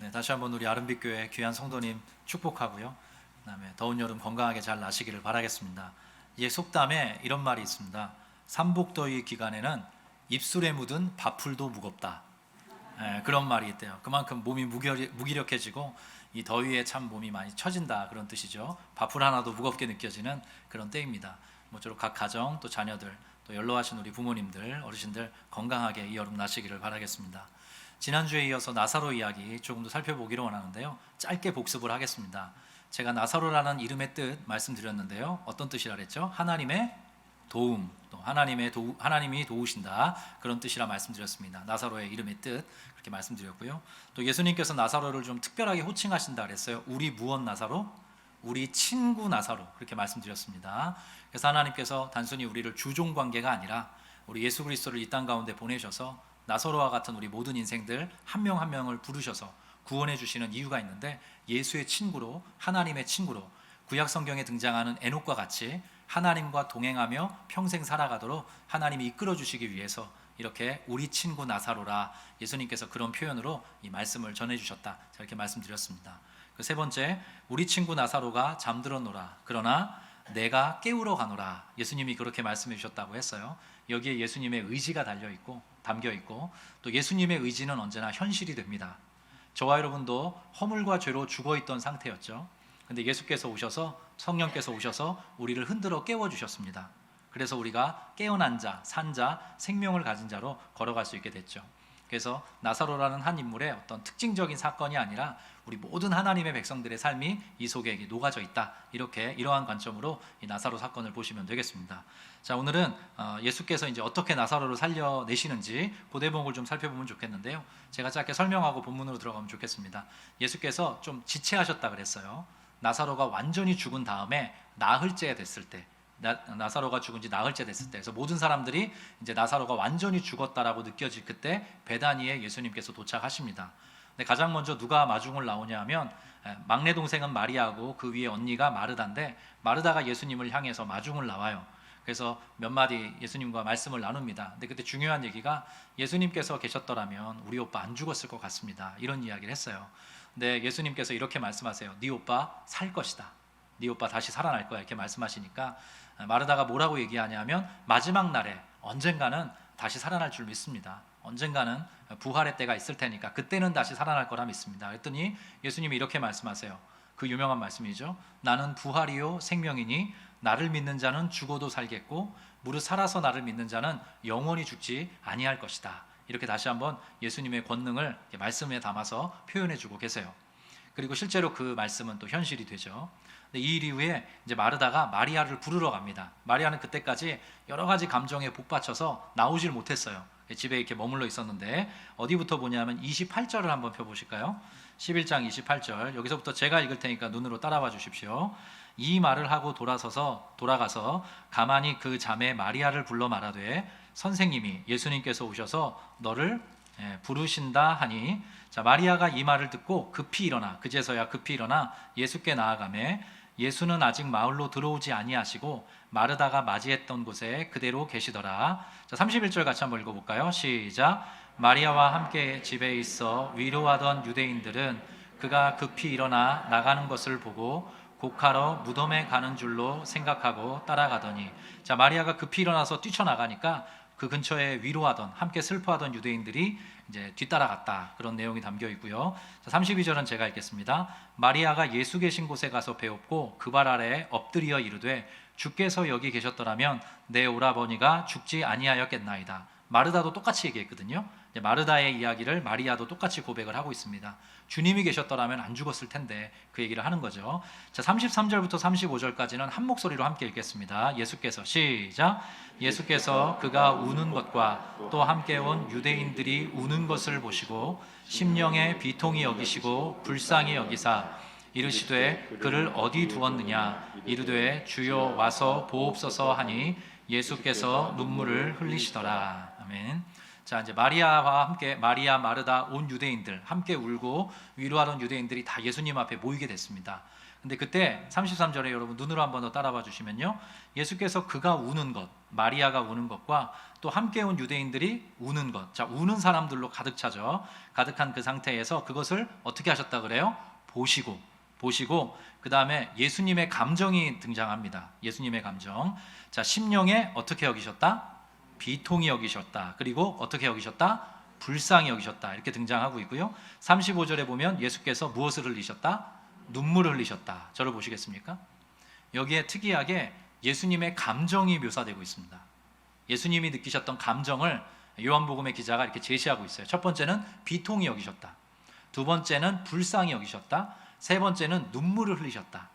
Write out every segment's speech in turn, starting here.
네, 다시 한번 우리 아름빛교회 귀한 성도님 축복하고요. 그다음에 더운 여름 건강하게 잘 나시기를 바라겠습니다. 이 속담에 이런 말이 있습니다. 삼복더위 기간에는 입술에 묻은 밥풀도 무겁다. 그런 말이 있대요. 그만큼 몸이 무기력해지고 이 더위에 참 몸이 많이 처진다, 그런 뜻이죠. 밥풀 하나도 무겁게 느껴지는 그런 때입니다. 모쪼록 각 가정, 또 자녀들, 또 연로하신 우리 부모님들, 어르신들 건강하게 이 여름 나시기를 바라겠습니다. 지난주에 이어서 나사로 이야기 조금 더 살펴보기로 원하는데요. 짧게 복습을 하겠습니다. 제가 나사로라는 이름의 뜻 말씀드렸는데요. 어떤 뜻이라 그랬죠? 하나님의 도움, 또 하나님이 도우신다, 그런 뜻이라 말씀드렸습니다. 나사로의 이름의 뜻 그렇게 말씀드렸고요. 또 예수님께서 나사로를 좀 특별하게 호칭하신다 그랬어요. 우리 무엇 나사로? 우리 친구 나사로, 그렇게 말씀드렸습니다. 그래서 하나님께서 단순히 우리를 주종 관계가 아니라 우리 예수 그리스도를 이 땅 가운데 보내셔서 나사로와 같은 우리 모든 인생들 한 명 한 명을 부르셔서 구원해 주시는 이유가 있는데, 예수의 친구로, 하나님의 친구로, 구약 성경에 등장하는 에녹과 같이 하나님과 동행하며 평생 살아가도록 하나님이 이끌어 주시기 위해서 이렇게 우리 친구 나사로라, 예수님께서 그런 표현으로 이 말씀을 전해 주셨다, 이렇게 말씀드렸습니다. 그 세 번째, 우리 친구 나사로가 잠들었노라 그러나 내가 깨우러 가노라, 예수님이 그렇게 말씀해 주셨다고 했어요. 여기에 예수님의 의지가 담겨 있고 또 예수님의 의지는 언제나 현실이 됩니다. 저와 여러분도 허물과 죄로 죽어 있던 상태였죠. 근데 예수께서 오셔서, 성령께서 오셔서 우리를 흔들어 깨워 주셨습니다. 그래서 우리가 깨어난 자, 산 자, 생명을 가진 자로 걸어갈 수 있게 됐죠. 그래서 나사로라는 한 인물의 어떤 특징적인 사건이 아니라 우리 모든 하나님의 백성들의 삶이 이 속에 녹아져 있다, 이러한 관점으로 이 나사로 사건을 보시면 되겠습니다. 자, 오늘은 예수께서 이제 어떻게 나사로를 살려내시는지 그 대목을 좀 살펴보면 좋겠는데요. 제가 짧게 설명하고 본문으로 들어가면 좋겠습니다. 예수께서 좀 지체하셨다 그랬어요. 나사로가 완전히 죽은 다음에 나흘째 됐을 때, 나사로가 죽은 지 나흘째 됐을 때, 그래서 모든 사람들이 이제 나사로가 완전히 죽었다라고 느껴질 그때 베다니에 예수님께서 도착하십니다. 근데 가장 먼저 누가 마중을 나오냐 하면 막내 동생은 마리아고 그 위에 언니가 마르다인데, 마르다가 예수님을 향해서 마중을 나와요. 그래서 몇 마디 예수님과 말씀을 나눕니다. 근데 그때 중요한 얘기가, 예수님께서 계셨더라면 우리 오빠 안 죽었을 것 같습니다, 이런 이야기를 했어요. 근데 예수님께서 이렇게 말씀하세요. 네 오빠 살 것이다, 네 오빠 다시 살아날 거야, 이렇게 말씀하시니까 마르다가 뭐라고 얘기하냐면, 마지막 날에 언젠가는 다시 살아날 줄 믿습니다. 언젠가는 부활의 때가 있을 테니까 그때는 다시 살아날 거라 믿습니다. 그랬더니 예수님이 이렇게 말씀하세요. 그 유명한 말씀이죠. 나는 부활이요 생명이니 나를 믿는 자는 죽어도 살겠고 무릇 살아서 나를 믿는 자는 영원히 죽지 아니할 것이다. 이렇게 다시 한번 예수님의 권능을 말씀에 담아서 표현해 주고 계세요. 그리고 실제로 그 말씀은 또 현실이 되죠. 이 일 이후에 이제 마르다가 마리아를 부르러 갑니다. 마리아는 그때까지 여러 가지 감정에 복받쳐서 나오질 못했어요. 집에 이렇게 머물러 있었는데, 어디부터 보냐면 28절을 한번 펴보실까요? 11장 28절, 여기서부터 제가 읽을 테니까 눈으로 따라와 주십시오. 이 말을 하고 돌아가서 가만히 그 자매 마리아를 불러 말하되, 선생님이, 예수님께서 오셔서 너를 부르신다 하니, 자, 마리아가 이 말을 듣고 그제서야 급히 일어나 예수께 나아가매, 예수는 아직 마을로 들어오지 아니하시고 마르다가 맞이했던 곳에 그대로 계시더라. 자, 31절 같이 한번 읽어볼까요? 시작. 마리아와 함께 집에 있어 위로하던 유대인들은 그가 급히 일어나 나가는 것을 보고 곡하러 무덤에 가는 줄로 생각하고 따라가더니, 자, 마리아가 급히 일어나서 뛰쳐나가니까 그 근처에 위로하던, 함께 슬퍼하던 유대인들이 이제 뒤따라갔다, 그런 내용이 담겨 있고요. 자, 32절은 제가 읽겠습니다. 마리아가 예수 계신 곳에 가서 배웠고 그 발 아래에 엎드려 이르되, 주께서 여기 계셨더라면 내 오라버니가 죽지 아니하였겠나이다. 마르다도 똑같이 얘기했거든요. 마르다의 이야기를 마리아도 똑같이 고백을 하고 있습니다. 주님이 계셨더라면 안 죽었을 텐데, 그 얘기를 하는 거죠. 자, 33절부터 35절까지는 한 목소리로 함께 읽겠습니다. 예수께서, 시작. 예수께서 그가 우는 것과 또 함께 온 유대인들이 우는 것을 보시고 심령에 비통히 여기시고 불쌍히 여기사 이르시되 그를 어디 두었느냐. 이르되 주여 와서 보옵소서 하니 예수께서 눈물을 흘리시더라. 아멘. 자, 이제 마리아와 함께, 마리아, 마르다, 온 유대인들 함께 울고 위로하던 유대인들이 다 예수님 앞에 모이게 됐습니다. 근데 그때 33절에 여러분 눈으로 한번 더 따라봐 주시면요, 예수께서 그가 우는 것, 마리아가 우는 것과 또 함께 온 유대인들이 우는 것, 자, 우는 사람들로 가득 차죠. 가득한 그 상태에서 그것을 어떻게 하셨다 그래요? 보시고 그 다음에 예수님의 감정이 등장합니다. 예수님의 감정. 자, 심령에 어떻게 여기셨다? 비통히 여기셨다. 그리고 어떻게 여기셨다? 불쌍히 여기셨다. 이렇게 등장하고 있고요. 35절에 보면 예수께서 무엇을 흘리셨다? 눈물을 흘리셨다. 저를 보시겠습니까? 여기에 특이하게 예수님의 감정이 묘사되고 있습니다. 예수님이 느끼셨던 감정을 요한복음의 기자가 이렇게 제시하고 있어요. 첫 번째는 비통히 여기셨다. 두 번째는 불쌍히 여기셨다. 세 번째는 눈물을 흘리셨다.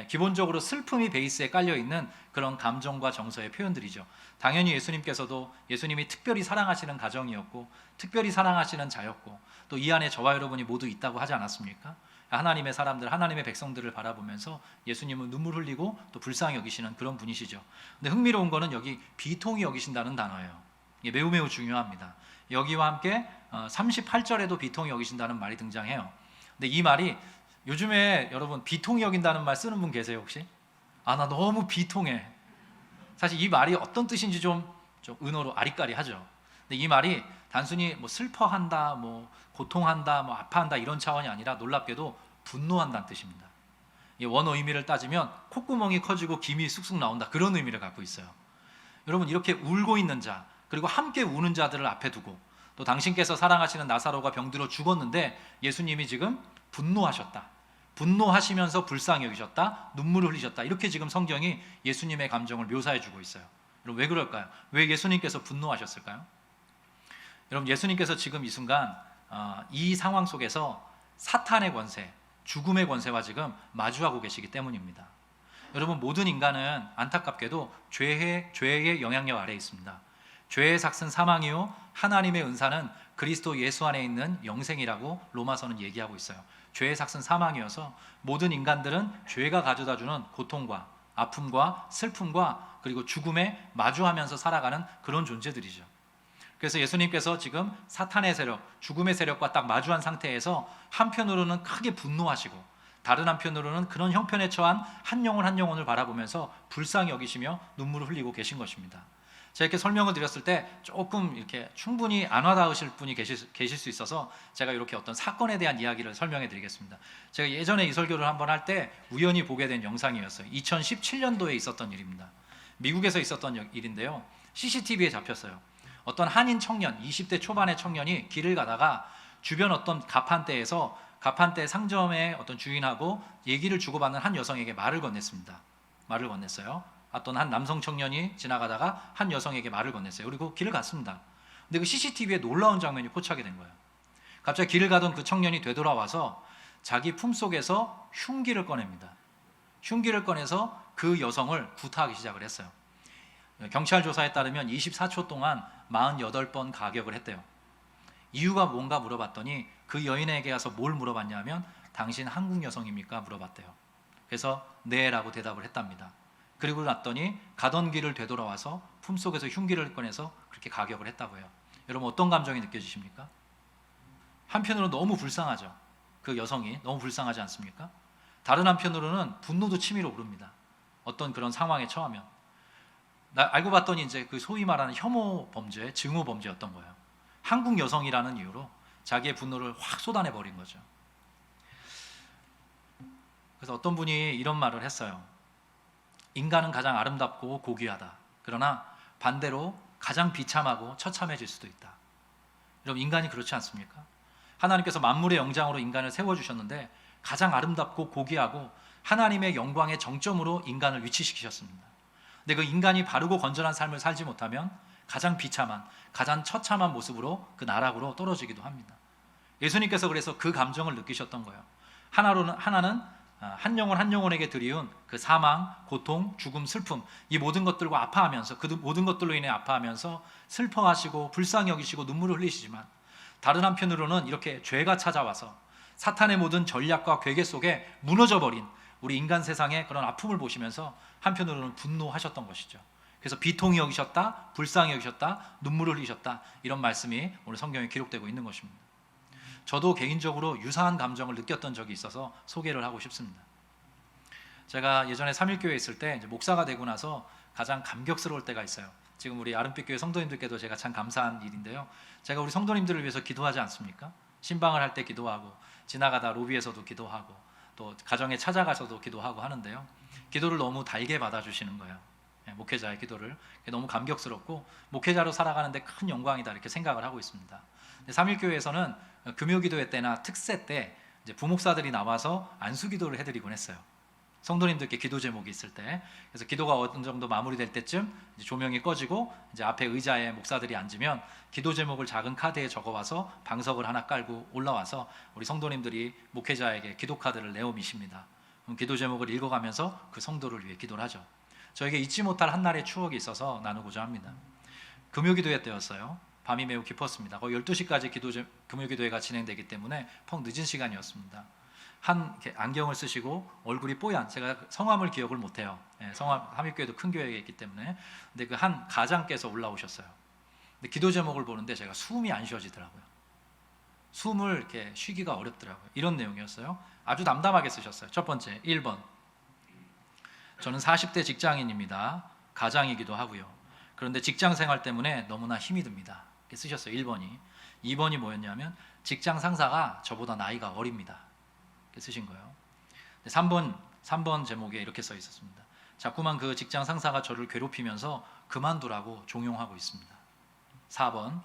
기본적으로 슬픔이 베이스에 깔려있는 그런 감정과 정서의 표현들이죠. 당연히 예수님께서도 예수님이 특별히 사랑하시는 가정이었고 특별히 사랑하시는 자였고 또 이 안에 저와 여러분이 모두 있다고 하지 않았습니까? 하나님의 사람들, 하나님의 백성들을 바라보면서 예수님은 눈물 흘리고 또 불쌍히 여기시는 그런 분이시죠. 근데 흥미로운 거는 여기 비통히 여기신다는 단어예요. 이게 매우 중요합니다. 여기와 함께 38절에도 비통히 여기신다는 말이 등장해요. 근데 이 말이 요즘에 여러분 비통히 여긴다는 말 쓰는 분 계세요 혹시? 나 너무 비통해. 사실 이 말이 어떤 뜻인지 좀 은어로 아리까리하죠. 근데 이 말이 단순히 뭐 슬퍼한다, 뭐 고통한다, 뭐 아파한다 이런 차원이 아니라 놀랍게도 분노한다는 뜻입니다. 이 원어 의미를 따지면 콧구멍이 커지고 김이 쑥쑥 나온다, 그런 의미를 갖고 있어요. 여러분, 이렇게 울고 있는 자, 그리고 함께 우는 자들을 앞에 두고 또 당신께서 사랑하시는 나사로가 병들어 죽었는데 예수님이 지금 분노하셨다, 분노하시면서 불쌍히 여기셨다, 눈물을 흘리셨다, 이렇게 지금 성경이 예수님의 감정을 묘사해 주고 있어요. 여러분, 왜 그럴까요? 왜 예수님께서 분노하셨을까요? 여러분, 예수님께서 지금 이 순간 이 상황 속에서 사탄의 권세, 죽음의 권세와 지금 마주하고 계시기 때문입니다. 여러분, 모든 인간은 안타깝게도 죄의 영향력 아래에 있습니다. 죄의 삭은 사망이요 하나님의 은사는 그리스도 예수 안에 있는 영생이라고 로마서는 얘기하고 있어요. 죄의 삭은 사망이어서 모든 인간들은 죄가 가져다주는 고통과 아픔과 슬픔과 그리고 죽음에 마주하면서 살아가는 그런 존재들이죠. 그래서 예수님께서 지금 사탄의 세력, 죽음의 세력과 딱 마주한 상태에서 한편으로는 크게 분노하시고 다른 한편으로는 그런 형편에 처한 한 영혼을 바라보면서 불쌍히 여기시며 눈물을 흘리고 계신 것입니다. 제가 이렇게 설명을 드렸을 때 조금 이렇게 충분히 안 와닿으실 분이 계실 수 있어서 제가 이렇게 어떤 사건에 대한 이야기를 설명해 드리겠습니다. 제가 예전에 이 설교를 한번 할 때 우연히 보게 된 영상이었어요. 2017년도에 있었던 일입니다. 미국에서 있었던 일인데요. CCTV에 잡혔어요. 어떤 한인 청년, 20대 초반의 청년이 길을 가다가 주변 어떤 가판대에서 가판대 상점의 어떤 주인하고 얘기를 주고받는 한 여성에게 말을 건넸습니다. 말을 건넸어요. 어떤 한 남성 청년이 지나가다가 한 여성에게 말을 건넸어요. 그리고 길을 갔습니다. 근데 그 CCTV에 놀라운 장면이 포착이 된 거예요. 갑자기 길을 가던 그 청년이 되돌아와서 자기 품속에서 흉기를 꺼냅니다. 흉기를 꺼내서 그 여성을 구타하기 시작을 했어요. 경찰 조사에 따르면 24초 동안 48번 가격을 했대요. 이유가 뭔가 물어봤더니 그 여인에게 가서 뭘 물어봤냐면 당신 한국 여성입니까? 물어봤대요. 그래서 네라고 대답을 했답니다. 그리고 났더니 가던 길을 되돌아와서 품속에서 흉기를 꺼내서 그렇게 가격을 했다고 해요. 여러분, 어떤 감정이 느껴지십니까? 한편으로 너무 불쌍하죠. 그 여성이 너무 불쌍하지 않습니까? 다른 한편으로는 분노도 치밀어 오릅니다. 어떤 그런 상황에 처하면. 알고 봤더니 이제 그 소위 말하는 혐오 범죄, 증오 범죄였던 거예요. 한국 여성이라는 이유로 자기의 분노를 확 쏟아내 버린 거죠. 그래서 어떤 분이 이런 말을 했어요. 인간은 가장 아름답고 고귀하다. 그러나 반대로 가장 비참하고 처참해질 수도 있다. 여러분, 인간이 그렇지 않습니까? 하나님께서 만물의 영장으로 인간을 세워주셨는데 가장 아름답고 고귀하고 하나님의 영광의 정점으로 인간을 위치시키셨습니다. 근데 그 인간이 바르고 건전한 삶을 살지 못하면 가장 비참한, 가장 처참한 모습으로 그 나락으로 떨어지기도 합니다. 예수님께서 그래서 그 감정을 느끼셨던 거예요. 하나는 한 영혼에게 드리운 그 사망, 고통, 죽음, 슬픔, 이 모든 것들과 아파하면서 그 모든 것들로 인해 아파하면서 슬퍼하시고 불쌍히 여기시고 눈물을 흘리시지만 다른 한편으로는 이렇게 죄가 찾아와서 사탄의 모든 전략과 괴계 속에 무너져버린 우리 인간 세상의 그런 아픔을 보시면서 한편으로는 분노하셨던 것이죠. 그래서 비통히 여기셨다, 불쌍히 여기셨다, 눈물을 흘리셨다, 이런 말씀이 오늘 성경에 기록되고 있는 것입니다. 저도 개인적으로 유사한 감정을 느꼈던 적이 있어서 소개를 하고 싶습니다. 제가 예전에 삼일교회에 있을 때 이제 목사가 되고 나서 가장 감격스러울 때가 있어요. 지금 우리 아름빛교회 성도님들께도 제가 참 감사한 일인데요. 제가 우리 성도님들을 위해서 기도하지 않습니까? 신방을 할 때 기도하고, 지나가다 로비에서도 기도하고, 또 가정에 찾아가서도 기도하고 하는데요. 기도를 너무 달게 받아주시는 거예요. 목회자의 기도를. 너무 감격스럽고 목회자로 살아가는데 큰 영광이다 이렇게 생각을 하고 있습니다. 삼일교회에서는 금요기도회 때나 특세 때 이제 부목사들이 나와서 안수기도를 해드리곤 했어요. 성도님들께 기도 제목이 있을 때. 그래서 기도가 어느 정도 마무리될 때쯤 이제 조명이 꺼지고 이제 앞에 의자에 목사들이 앉으면 기도 제목을 작은 카드에 적어와서 방석을 하나 깔고 올라와서 우리 성도님들이 목회자에게 기도 카드를 내어 미십니다. 그럼 기도 제목을 읽어가면서 그 성도를 위해 기도를 하죠. 저에게 잊지 못할 한날의 추억이 있어서 나누고자 합니다. 금요기도회 때였어요. 밤이 매우 깊었습니다. 거의 12시까지 금요기도회가 진행되기 때문에 퍽 늦은 시간이었습니다. 이렇게 안경을 쓰시고 얼굴이 뽀얀, 제가 성함을 기억을 못해요. 삼일교회도 큰 교회에 있기 때문에. 근데 그 한 가장께서 올라오셨어요. 근데 기도 제목을 보는데 제가 숨이 안 쉬어지더라고요. 숨을 이렇게 쉬기가 어렵더라고요. 이런 내용이었어요. 아주 담담하게 쓰셨어요. 첫 번째, 1번. 저는 40대 직장인입니다. 가장이기도 하고요. 그런데 직장 생활 때문에 너무나 힘이 듭니다. 이렇게 쓰셨어요. 1번이. 2번이 뭐였냐면 직장 상사가 저보다 나이가 어립니다. 이렇게 쓰신 거예요. 3번 제목에 이렇게 써 있었습니다. 자꾸만 그 직장 상사가 저를 괴롭히면서 그만두라고 종용하고 있습니다. 4번.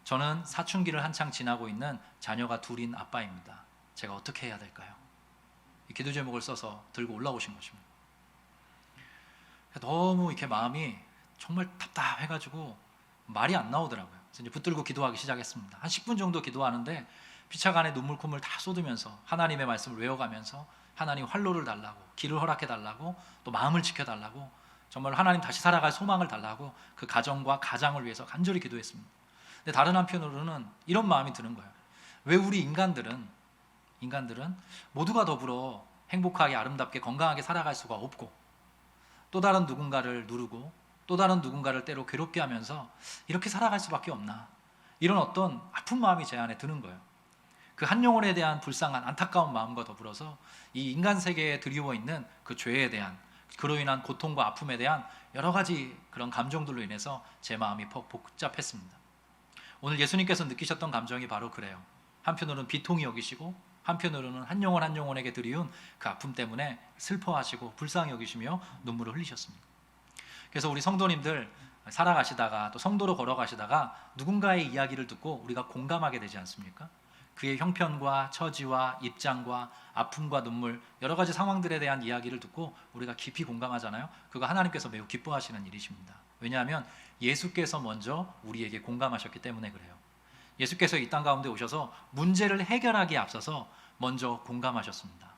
저는 사춘기를 한창 지나고 있는 자녀가 둘인 아빠입니다. 제가 어떻게 해야 될까요? 이 기도 제목을 써서 들고 올라오신 것입니다. 너무 이렇게 마음이 정말 답답해가지고 말이 안 나오더라고요. 그래서 이제 붙들고 기도하기 시작했습니다. 한 10분 정도 기도하는데 피차간에 눈물 콧물 다 쏟으면서 하나님의 말씀을 외워가면서 하나님 활로를 달라고, 길을 허락해 달라고, 또 마음을 지켜달라고, 정말 하나님 다시 살아갈 소망을 달라고 그 가정과 가장을 위해서 간절히 기도했습니다. 근데 다른 한편으로는 이런 마음이 드는 거예요. 왜 우리 인간들은 모두가 더불어 행복하게 아름답게 건강하게 살아갈 수가 없고, 또 다른 누군가를 누르고 또 다른 누군가를 때로 괴롭게 하면서 이렇게 살아갈 수밖에 없나, 이런 어떤 아픈 마음이 제 안에 드는 거예요. 그 한 영혼에 대한 불쌍한 안타까운 마음과 더불어서 이 인간 세계에 드리워 있는 그 죄에 대한, 그로 인한 고통과 아픔에 대한 여러 가지 그런 감정들로 인해서 제 마음이 복잡했습니다. 오늘 예수님께서 느끼셨던 감정이 바로 그래요. 한편으로는 비통히 여기시고 한편으로는 한 영혼 한 영혼에게 드리운 그 아픔 때문에 슬퍼하시고 불쌍히 여기시며 눈물을 흘리셨습니다. 그래서 우리 성도님들 살아가시다가 또 성도로 걸어가시다가 누군가의 이야기를 듣고 우리가 공감하게 되지 않습니까? 그의 형편과 처지와 입장과 아픔과 눈물, 여러 가지 상황들에 대한 이야기를 듣고 우리가 깊이 공감하잖아요. 그거 하나님께서 매우 기뻐하시는 일이십니다. 왜냐하면 예수께서 먼저 우리에게 공감하셨기 때문에 그래요. 예수께서 이 땅 가운데 오셔서 문제를 해결하기에 앞서서 먼저 공감하셨습니다.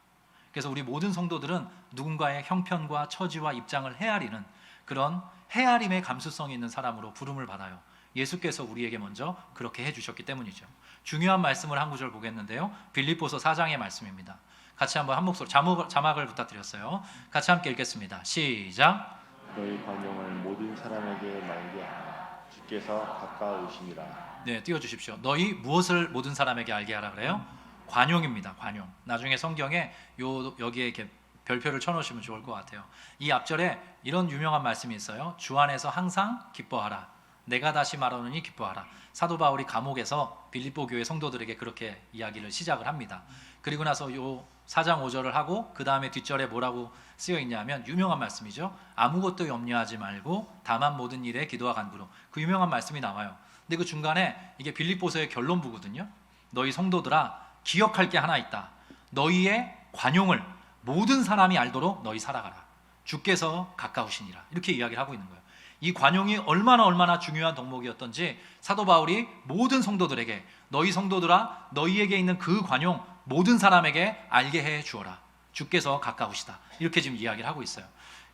그래서 우리 모든 성도들은 누군가의 형편과 처지와 입장을 헤아리는 그런 헤아림의 감수성이 있는 사람으로 부름을 받아요. 예수께서 우리에게 먼저 그렇게 해주셨기 때문이죠. 중요한 말씀을 한 구절 보겠는데요. 빌립보서 4장의 말씀입니다. 같이 한번 한 목소리 자막을 부탁드렸어요. 같이 함께 읽겠습니다. 시작. 너희 관용을 모든 사람에게 말게 하라. 주께서 가까우시니라. 네, 띄워주십시오. 너희 무엇을 모든 사람에게 알게 하라 그래요? 관용입니다. 관용. 나중에 성경에 여기에 이렇게 별표를 쳐놓으시면 좋을 것 같아요. 이 앞절에 이런 유명한 말씀이 있어요. 주 안에서 항상 기뻐하라. 내가 다시 말하노니 기뻐하라. 사도 바울이 감옥에서 빌립보 교회 성도들에게 그렇게 이야기를 시작을 합니다. 그리고 나서 요 4장 5절을 하고 그 다음에 뒷절에 뭐라고 쓰여 있냐면 유명한 말씀이죠. 아무것도 염려하지 말고 다만 모든 일에 기도와 간구로, 그 유명한 말씀이 나와요. 근데 그 중간에 이게 빌립보서의 결론부거든요. 너희 성도들아, 기억할 게 하나 있다. 너희의 관용을 모든 사람이 알도록 너희 살아가라. 주께서 가까우시니라. 이렇게 이야기를 하고 있는 거예요. 이 관용이 얼마나 중요한 덕목이었던지 사도 바울이 모든 성도들에게, 너희 성도들아, 너희에게 있는 그 관용 모든 사람에게 알게 해 주어라. 주께서 가까우시다. 이렇게 지금 이야기를 하고 있어요.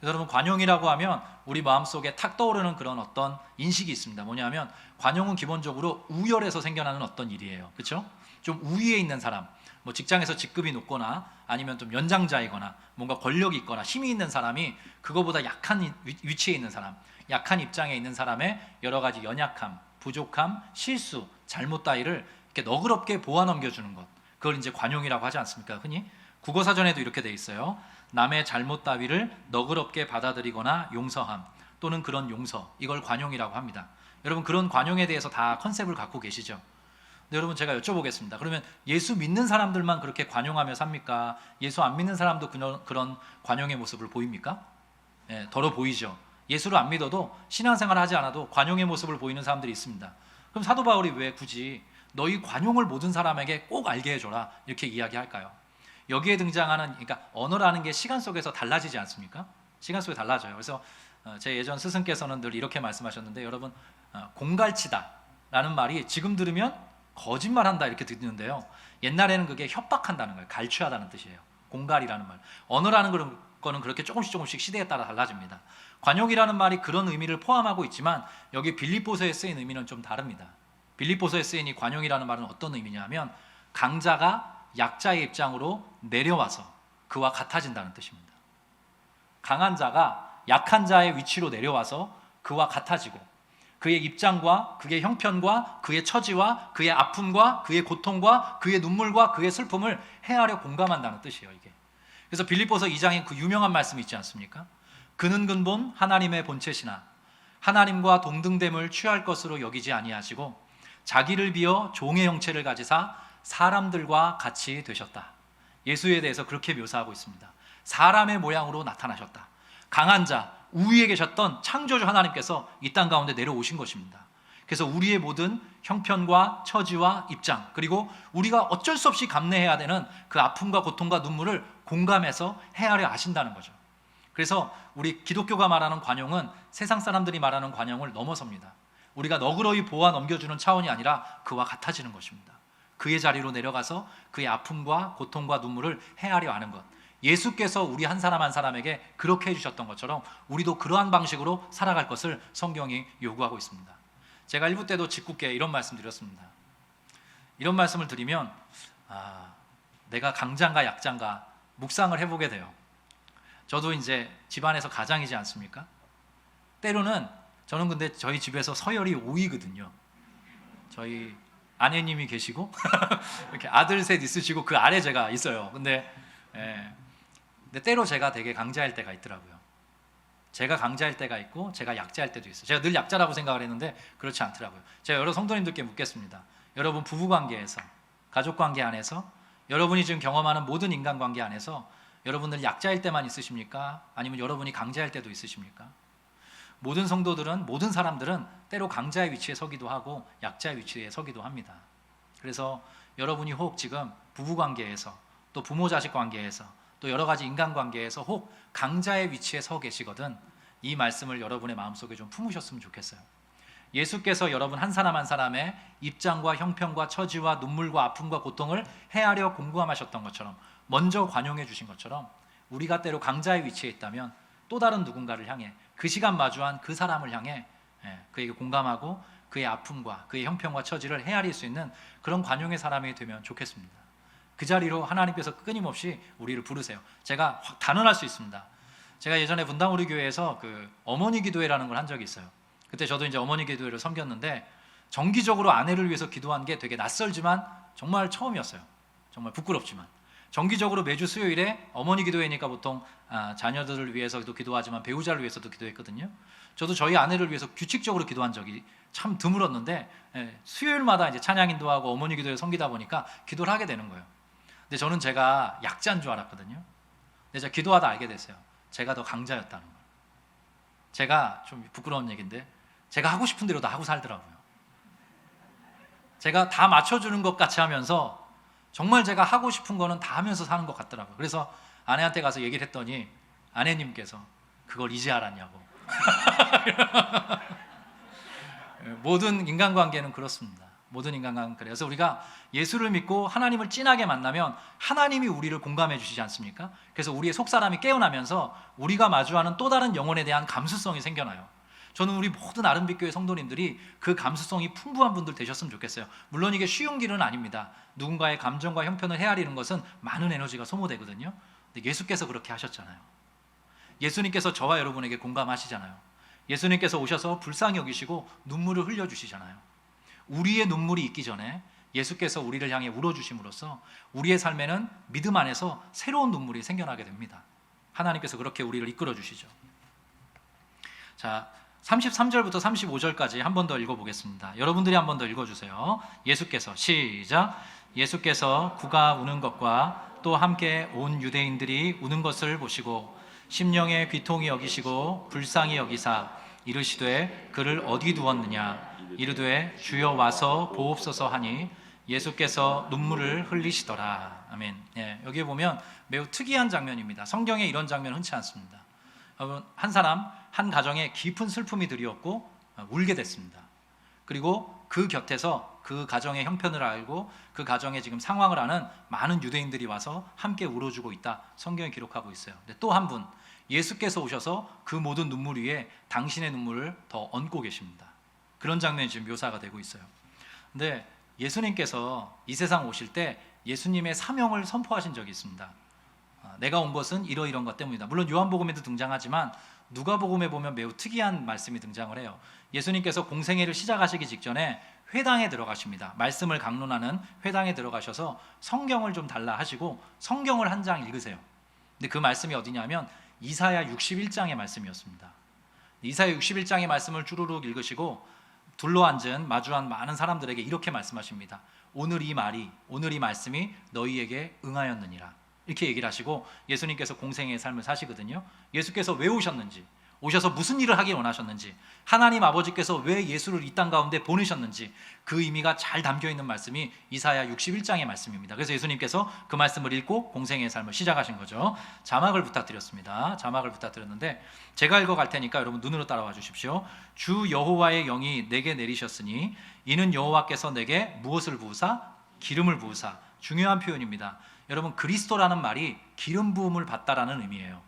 여러분, 관용이라고 하면 우리 마음속에 탁 떠오르는 그런 어떤 인식이 있습니다. 뭐냐면 관용은 기본적으로 우열에서 생겨나는 어떤 일이에요. 그렇죠? 좀 우위에 있는 사람, 뭐 직장에서 직급이 높거나 아니면 좀 연장자이거나 뭔가 권력이 있거나 힘이 있는 사람이 그거보다 약한 위치에 있는 사람, 약한 입장에 있는 사람의 여러 가지 연약함, 부족함, 실수, 잘못 따위를 이렇게 너그럽게 보아 넘겨주는 것, 그걸 이제 관용이라고 하지 않습니까? 흔히 국어사전에도 이렇게 돼 있어요. 남의 잘못 따위를 너그럽게 받아들이거나 용서함 또는 그런 용서, 이걸 관용이라고 합니다. 여러분 그런 관용에 대해서 다 컨셉을 갖고 계시죠? 근데 여러분 제가 여쭤보겠습니다. 그러면 예수 믿는 사람들만 그렇게 관용하며 삽니까? 예수 안 믿는 사람도 그런 관용의 모습을 보입니까? 예, 더러 보이죠. 예수를 안 믿어도 신앙생활을 하지 않아도 관용의 모습을 보이는 사람들이 있습니다. 그럼 사도 바울이 왜 굳이 너희 관용을 모든 사람에게 꼭 알게 해줘라 이렇게 이야기할까요? 여기에 등장하는, 그러니까 언어라는 게 시간 속에서 달라지지 않습니까? 시간 속에 달라져요. 그래서 제 예전 스승께서는 늘 이렇게 말씀하셨는데, 여러분 공갈치다 라는 말이 지금 들으면 거짓말한다 이렇게 듣는데요, 옛날에는 그게 협박한다는 거예요. 갈취하다는 뜻이에요. 공갈이라는 말. 언어라는 거는 그렇게 조금씩 시대에 따라 달라집니다. 관용이라는 말이 그런 의미를 포함하고 있지만 여기 빌립보서에 쓰인 의미는 좀 다릅니다. 빌립보서에 쓰인 이 관용이라는 말은 어떤 의미냐면 강자가 약자의 입장으로 내려와서 그와 같아진다는 뜻입니다. 강한 자가 약한 자의 위치로 내려와서 그와 같아지고 그의 입장과 그의 형편과 그의 처지와 그의 아픔과 그의 고통과 그의 눈물과 그의 슬픔을 헤아려 공감한다는 뜻이에요, 이게. 그래서 빌립보서 2장에 그 유명한 말씀이 있지 않습니까? 그는 근본 하나님의 본체시나 하나님과 동등됨을 취할 것으로 여기지 아니하시고 자기를 비어 종의 형체를 가지사 사람들과 같이 되셨다. 예수에 대해서 그렇게 묘사하고 있습니다. 사람의 모양으로 나타나셨다. 강한 자, 우위에 계셨던 창조주 하나님께서 이 땅 가운데 내려오신 것입니다. 그래서 우리의 모든 형편과 처지와 입장, 그리고 우리가 어쩔 수 없이 감내해야 되는 그 아픔과 고통과 눈물을 공감해서 헤아려 아신다는 거죠. 그래서 우리 기독교가 말하는 관용은 세상 사람들이 말하는 관용을 넘어섭니다. 우리가 너그러이 보아 넘겨주는 차원이 아니라 그와 같아지는 것입니다. 그의 자리로 내려가서 그의 아픔과 고통과 눈물을 헤아려 아는 것. 예수께서 우리 한 사람 한 사람에게 그렇게 해주셨던 것처럼 우리도 그러한 방식으로 살아갈 것을 성경이 요구하고 있습니다. 제가 1부 때도 직후께 이런 말씀 드렸습니다. 이런 말씀을 드리면 내가 강자인가 약자인가 묵상을 해보게 돼요. 저도 이제 집안에서 가장이지 않습니까? 때로는 저는 근데 저희 집에서 서열이 5위거든요. 저희 아내님이 계시고 이렇게 아들 셋 있으시고 그 아래 제가 있어요. 근데 때로 제가 되게 강자일 때가 있더라고요. 제가 강자일 때가 있고 제가 약자일 때도 있어요. 제가 늘 약자라고 생각을 했는데 그렇지 않더라고요. 제가 여러 성도님들께 묻겠습니다. 여러분 부부관계에서, 가족관계 안에서, 여러분이 지금 경험하는 모든 인간관계 안에서 여러분들 약자일 때만 있으십니까? 아니면 여러분이 강자일 때도 있으십니까? 모든 성도들은, 모든 사람들은 때로 강자의 위치에 서기도 하고 약자의 위치에 서기도 합니다. 그래서 여러분이 혹 지금 부부관계에서, 또 부모 자식 관계에서, 또 여러 가지 인간관계에서 혹 강자의 위치에 서 계시거든 이 말씀을 여러분의 마음속에 좀 품으셨으면 좋겠어요. 예수께서 여러분 한 사람 한 사람의 입장과 형편과 처지와 눈물과 아픔과 고통을 헤아려 공감하셨던 것처럼, 먼저 관용해 주신 것처럼 우리가 때로 강자의 위치에 있다면 또 다른 누군가를 향해, 그 시간 마주한 그 사람을 향해 그에게 공감하고 그의 아픔과 그의 형편과 처지를 헤아릴 수 있는 그런 관용의 사람이 되면 좋겠습니다. 그 자리로 하나님께서 끊임없이 우리를 부르세요. 제가 단언할 수 있습니다. 제가 예전에 분당 우리 교회에서 그 어머니 기도회라는 걸 한 적이 있어요. 그때 저도 이제 어머니 기도회를 섬겼는데 정기적으로 아내를 위해서 기도한 게 되게 낯설지만 정말 처음이었어요. 정말 부끄럽지만 정기적으로 매주 수요일에 어머니 기도회니까 보통 자녀들을 위해서도 기도하지만 배우자를 위해서도 기도했거든요. 저도 저희 아내를 위해서 규칙적으로 기도한 적이 참 드물었는데 수요일마다 이제 찬양 인도하고 어머니 기도회 섬기다 보니까 기도를 하게 되는 거예요. 근데 저는 제가 약자인 줄 알았거든요. 근데 제가 기도하다 알게 됐어요. 제가 더 강자였다는 걸. 제가 좀 부끄러운 얘기인데 제가 하고 싶은 대로 다 하고 살더라고요. 제가 다 맞춰주는 것 같이 하면서 정말 제가 하고 싶은 거는 다 하면서 사는 것 같더라고요. 그래서 아내한테 가서 얘기를 했더니 아내님께서 그걸 이제 알았냐고. 모든 인간관계는 그렇습니다. 모든 인간관계는 그래서 우리가 예수를 믿고 하나님을 진하게 만나면 하나님이 우리를 공감해 주시지 않습니까? 그래서 우리의 속사람이 깨어나면서 우리가 마주하는 또 다른 영혼에 대한 감수성이 생겨나요. 저는 우리 모든 아름빛교회 성도님들이 그 감수성이 풍부한 분들 되셨으면 좋겠어요. 물론 이게 쉬운 길은 아닙니다. 누군가의 감정과 형편을 헤아리는 것은 많은 에너지가 소모되거든요. 근데 예수께서 그렇게 하셨잖아요. 예수님께서 저와 여러분에게 공감하시잖아요. 예수님께서 오셔서 불쌍히 여기시고 눈물을 흘려주시잖아요. 우리의 눈물이 있기 전에 예수께서 우리를 향해 울어주심으로써 우리의 삶에는 믿음 안에서 새로운 눈물이 생겨나게 됩니다. 하나님께서 그렇게 우리를 이끌어 주시죠. 자, 33절부터 35절까지 한 번 더 읽어보겠습니다. 여러분들이 한 번 더 읽어주세요. 예수께서, 시작. 예수께서 그가 우는 것과 또 함께 온 유대인들이 우는 것을 보시고 심령에 귀통이 여기시고 불쌍히 여기사 이르시되 그를 어디 두었느냐 이르되 주여 와서 보옵소서 하니 예수께서 눈물을 흘리시더라. 아멘. 예, 여기 보면 매우 특이한 장면입니다. 성경에 이런 장면 흔치 않습니다. 여러분, 한 사람, 한 가정에 깊은 슬픔이 들이었고 울게 됐습니다. 그리고 그 곁에서 그 가정의 형편을 알고 그 가정의 지금 상황을 아는 많은 유대인들이 와서 함께 울어주고 있다. 성경에 기록하고 있어요. 근데 또 한 분, 예수께서 오셔서 그 모든 눈물 위에 당신의 눈물을 더 얹고 계십니다. 그런 장면이 지금 묘사가 되고 있어요. 근데 예수님께서 이 세상 오실 때 예수님의 사명을 선포하신 적이 있습니다. 내가 온 것은 이러이러한 것 때문이다. 물론 요한복음에도 등장하지만 누가복음에 보면 매우 특이한 말씀이 등장을 해요. 예수님께서 공생애를 시작하시기 직전에 회당에 들어가십니다. 말씀을 강론하는 회당에 들어가셔서 성경을 좀 달라 하시고 성경을 한 장 읽으세요. 근데 그 말씀이 어디냐면 이사야 61장의 말씀이었습니다. 이사야 61장의 말씀을 주르륵 읽으시고 둘러앉은 마주한 많은 사람들에게 이렇게 말씀하십니다. 오늘 이 말씀이 너희에게 응하였느니라. 이렇게 얘기를 하시고 예수님께서 공생애의 삶을 사시거든요. 예수께서 왜 오셨는지, 오셔서 무슨 일을 하길 원하셨는지, 하나님 아버지께서 왜 예수를 이 땅 가운데 보내셨는지 그 의미가 잘 담겨있는 말씀이 이사야 61장의 말씀입니다. 그래서 예수님께서 그 말씀을 읽고 공생애의 삶을 시작하신 거죠. 자막을 부탁드렸습니다. 자막을 부탁드렸는데 제가 읽어갈 테니까 여러분 눈으로 따라와 주십시오. 주 여호와의 영이 내게 내리셨으니 이는 여호와께서 내게 무엇을 부으사? 기름을 부으사. 중요한 표현입니다. 여러분, 그리스도라는 말이 기름 부음을 받다라는 의미예요.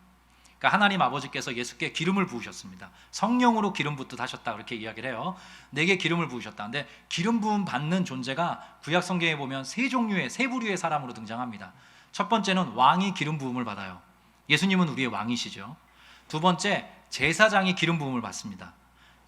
그러니까 하나님 아버지께서 예수께 기름을 부으셨습니다. 성령으로 기름 붓듯 하셨다, 그렇게 이야기를 해요. 내게 기름을 부으셨다. 근데 기름 부음 받는 존재가 구약 성경에 보면 세 부류의 사람으로 등장합니다. 첫 번째는 왕이 기름 부음을 받아요. 예수님은 우리의 왕이시죠. 두 번째, 제사장이 기름 부음을 받습니다.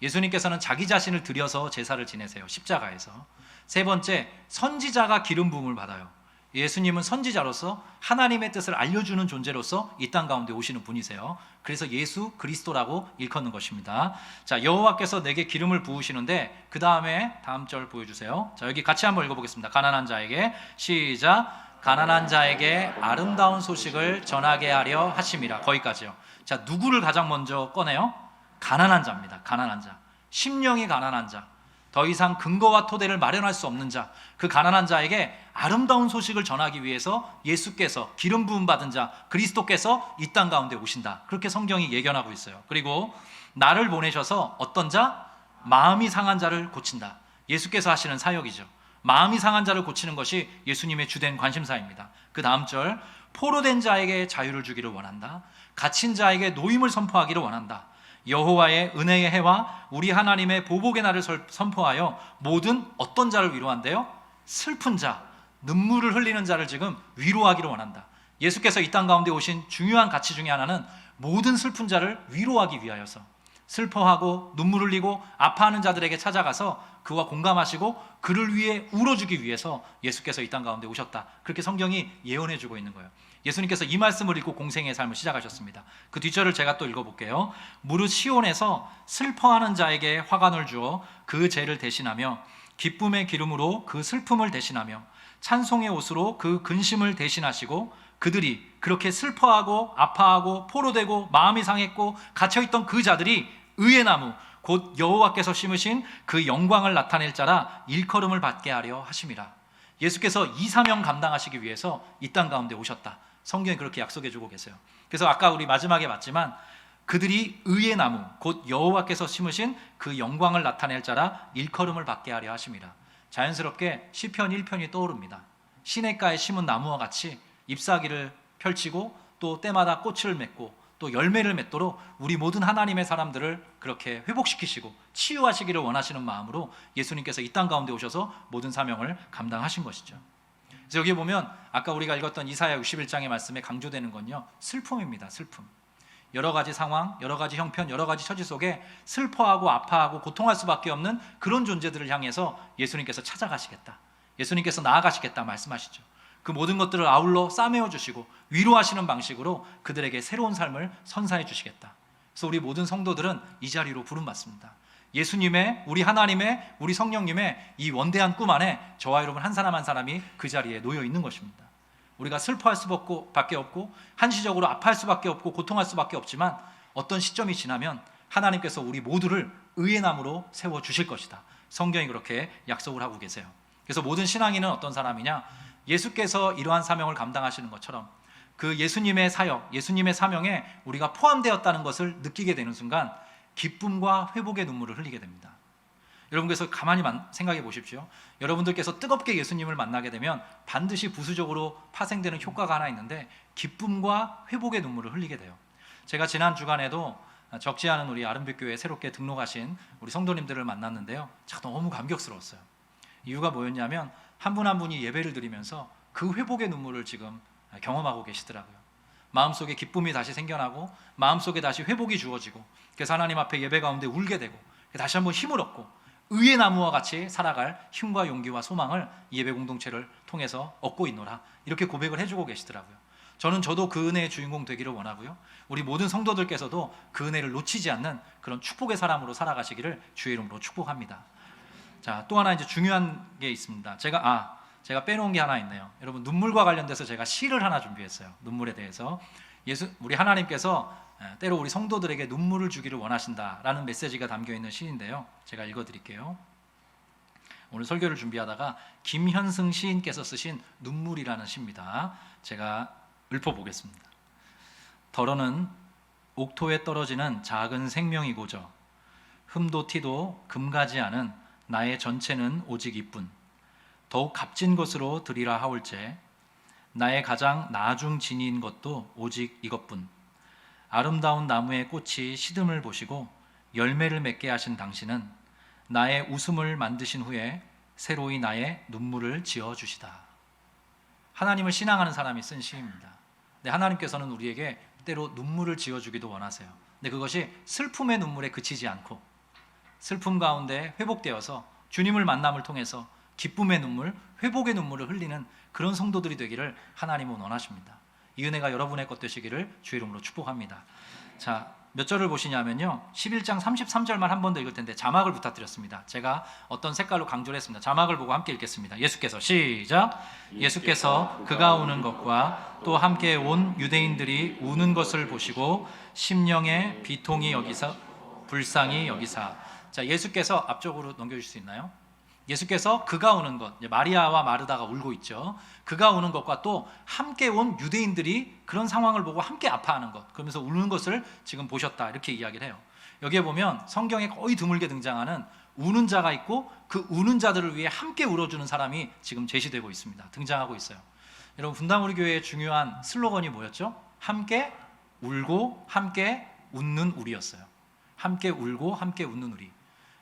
예수님께서는 자기 자신을 들여서 제사를 지내세요, 십자가에서. 세 번째, 선지자가 기름 부음을 받아요. 예수님은 선지자로서 하나님의 뜻을 알려주는 존재로서 이 땅 가운데 오시는 분이세요. 그래서 예수 그리스도라고 일컫는 것입니다. 자, 여호와께서 내게 기름을 부으시는데 그 다음에 다음 절 보여주세요. 자, 여기 같이 한번 읽어보겠습니다. 가난한 자에게, 시작. 가난한 자에게 아름다운 소식을 전하게 하려 하심이라. 거기까지요. 자, 누구를 가장 먼저 꺼내요? 가난한 자입니다. 가난한 자, 심령이 가난한 자, 더 이상 근거와 토대를 마련할 수 없는 자, 그 가난한 자에게 아름다운 소식을 전하기 위해서 예수께서, 기름 부음 받은 자 그리스도께서 이 땅 가운데 오신다. 그렇게 성경이 예견하고 있어요. 그리고 나를 보내셔서 어떤 자? 마음이 상한 자를 고친다. 예수께서 하시는 사역이죠. 마음이 상한 자를 고치는 것이 예수님의 주된 관심사입니다. 그 다음 절, 포로된 자에게 자유를 주기를 원한다. 갇힌 자에게 노임을 선포하기를 원한다. 여호와의 은혜의 해와 우리 하나님의 보복의 날을 선포하여 모든 어떤 자를 위로한대요? 슬픈 자, 눈물을 흘리는 자를 지금 위로하기를 원한다. 예수께서 이 땅 가운데 오신 중요한 가치 중에 하나는 모든 슬픈 자를 위로하기 위하여서 슬퍼하고 눈물 흘리고 아파하는 자들에게 찾아가서 그와 공감하시고 그를 위해 울어주기 위해서 예수께서 이 땅 가운데 오셨다. 그렇게 성경이 예언해주고 있는 거예요. 예수님께서 이 말씀을 읽고 공생의 삶을 시작하셨습니다. 그 뒷절을 제가 또 읽어볼게요. 무릇 시온에서 슬퍼하는 자에게 화관을 주어 그 죄를 대신하며 기쁨의 기름으로 그 슬픔을 대신하며 찬송의 옷으로 그 근심을 대신하시고 그들이 그렇게 슬퍼하고 아파하고 포로되고 마음이 상했고 갇혀있던 그 자들이 의의 나무 곧 여호와께서 심으신 그 영광을 나타낼 자라 일컬음을 받게 하려 하심이라. 예수께서 이 사명 감당하시기 위해서 이 땅 가운데 오셨다. 성경이 그렇게 약속해주고 계세요. 그래서 아까 우리 마지막에 봤지만 그들이 의의 나무 곧 여호와께서 심으신 그 영광을 나타낼 자라 일컬음을 받게 하려 하심이라. 자연스럽게 시편 1편이 떠오릅니다. 시냇가에 심은 나무와 같이 잎사귀를 펼치고 또 때마다 꽃을 맺고 또 열매를 맺도록 우리 모든 하나님의 사람들을 그렇게 회복시키시고 치유하시기를 원하시는 마음으로 예수님께서 이 땅 가운데 오셔서 모든 사명을 감당하신 것이죠. 그래서 여기 보면 아까 우리가 읽었던 이사야 61장의 말씀에 강조되는 건요, 슬픔입니다. 슬픔. 여러 가지 상황, 여러 가지 형편, 여러 가지 처지 속에 슬퍼하고 아파하고 고통할 수밖에 없는 그런 존재들을 향해서 예수님께서 찾아가시겠다. 예수님께서 나아가시겠다 말씀하시죠. 그 모든 것들을 아울러 싸매어 주시고 위로하시는 방식으로 그들에게 새로운 삶을 선사해 주시겠다. 그래서 우리 모든 성도들은 이 자리로 부름받습니다. 예수님의, 우리 하나님의, 우리 성령님의 이 원대한 꿈 안에 저와 여러분 한 사람 한 사람이 그 자리에 놓여 있는 것입니다. 우리가 슬퍼할 수밖에 없고 한시적으로 아파할 수밖에 없고 고통할 수밖에 없지만 어떤 시점이 지나면 하나님께서 우리 모두를 의의 나무로 세워주실 것이다. 성경이 그렇게 약속을 하고 계세요. 그래서 모든 신앙인은 어떤 사람이냐? 예수께서 이러한 사명을 감당하시는 것처럼 그 예수님의 사역, 예수님의 사명에 우리가 포함되었다는 것을 느끼게 되는 순간 기쁨과 회복의 눈물을 흘리게 됩니다. 여러분, 그래서 가만히 생각해 보십시오. 여러분들께서 뜨겁게 예수님을 만나게 되면 반드시 부수적으로 파생되는 효과가 하나 있는데 기쁨과 회복의 눈물을 흘리게 돼요. 제가 지난 주간에도 적지 않은 우리 아름빛교회에 새롭게 등록하신 우리 성도님들을 만났는데요, 참 너무 감격스러웠어요. 이유가 뭐였냐면 한 분 한 분이 예배를 드리면서 그 회복의 눈물을 지금 경험하고 계시더라고요. 마음속에 기쁨이 다시 생겨나고 마음속에 다시 회복이 주어지고, 그래서 하나님 앞에 예배 가운데 울게 되고 다시 한번 힘을 얻고 의의 나무와 같이 살아갈 힘과 용기와 소망을 이 예배 공동체를 통해서 얻고 있노라, 이렇게 고백을 해주고 계시더라고요. 저도 그 은혜의 주인공 되기를 원하고요, 우리 모든 성도들께서도 그 은혜를 놓치지 않는 그런 축복의 사람으로 살아가시기를 주의 이름으로 축복합니다. 자, 또 하나 이제 중요한 게 있습니다. 제가 빼놓은 게 하나 있네요. 여러분, 눈물과 관련돼서 제가 시를 하나 준비했어요. 눈물에 대해서. 우리 하나님께서 때로 우리 성도들에게 눈물을 주기를 원하신다라는 메시지가 담겨 있는 시인데요, 제가 읽어드릴게요. 오늘 설교를 준비하다가 김현승 시인께서 쓰신 눈물이라는 시입니다. 제가 읊어보겠습니다. 덜어는 옥토에 떨어지는 작은 생명이고저 흠도 티도 금가지 않은 나의 전체는 오직 이뿐 더욱 값진 것으로 드리라 하올제 나의 가장 나중 진인 것도 오직 이것뿐 아름다운 나무의 꽃이 시듬을 보시고 열매를 맺게 하신 당신은 나의 웃음을 만드신 후에 새로이 나의 눈물을 지어주시다. 하나님을 신앙하는 사람이 쓴 시입니다. 근데 하나님께서는 우리에게 때로 눈물을 지어주기도 원하세요. 근데 그것이 슬픔의 눈물에 그치지 않고 슬픔 가운데 회복되어서 주님을 만남을 통해서 기쁨의 눈물, 회복의 눈물을 흘리는 그런 성도들이 되기를 하나님은 원하십니다. 이 은혜가 여러분의 것 되시기를 주의 이름으로 축복합니다. 자, 몇 절을 보시냐면요, 11장 33절만 한 번 더 읽을 텐데 자막을 부탁드렸습니다. 제가 어떤 색깔로 강조를 했습니다. 자막을 보고 함께 읽겠습니다. 예수께서, 시작! 예수께서 그가 우는 것과 또 함께 온 유대인들이 우는 것을 보시고 심령에 비통이 여기사 불쌍히 여기사. 자, 예수께서 앞쪽으로 넘겨주실 수 있나요? 예수께서 그가 우는 것, 마리아와 마르다가 울고 있죠. 그가 우는 것과 또 함께 온 유대인들이 그런 상황을 보고 함께 아파하는 것, 그러면서 우는 것을 지금 보셨다, 이렇게 이야기를 해요. 여기에 보면 성경에 거의 드물게 등장하는 우는 자가 있고 그 우는 자들을 위해 함께 울어주는 사람이 지금 제시되고 있습니다. 등장하고 있어요. 여러분, 분당 우리 교회의 중요한 슬로건이 뭐였죠? 함께 울고 함께 웃는 우리였어요. 함께 울고 함께 웃는 우리.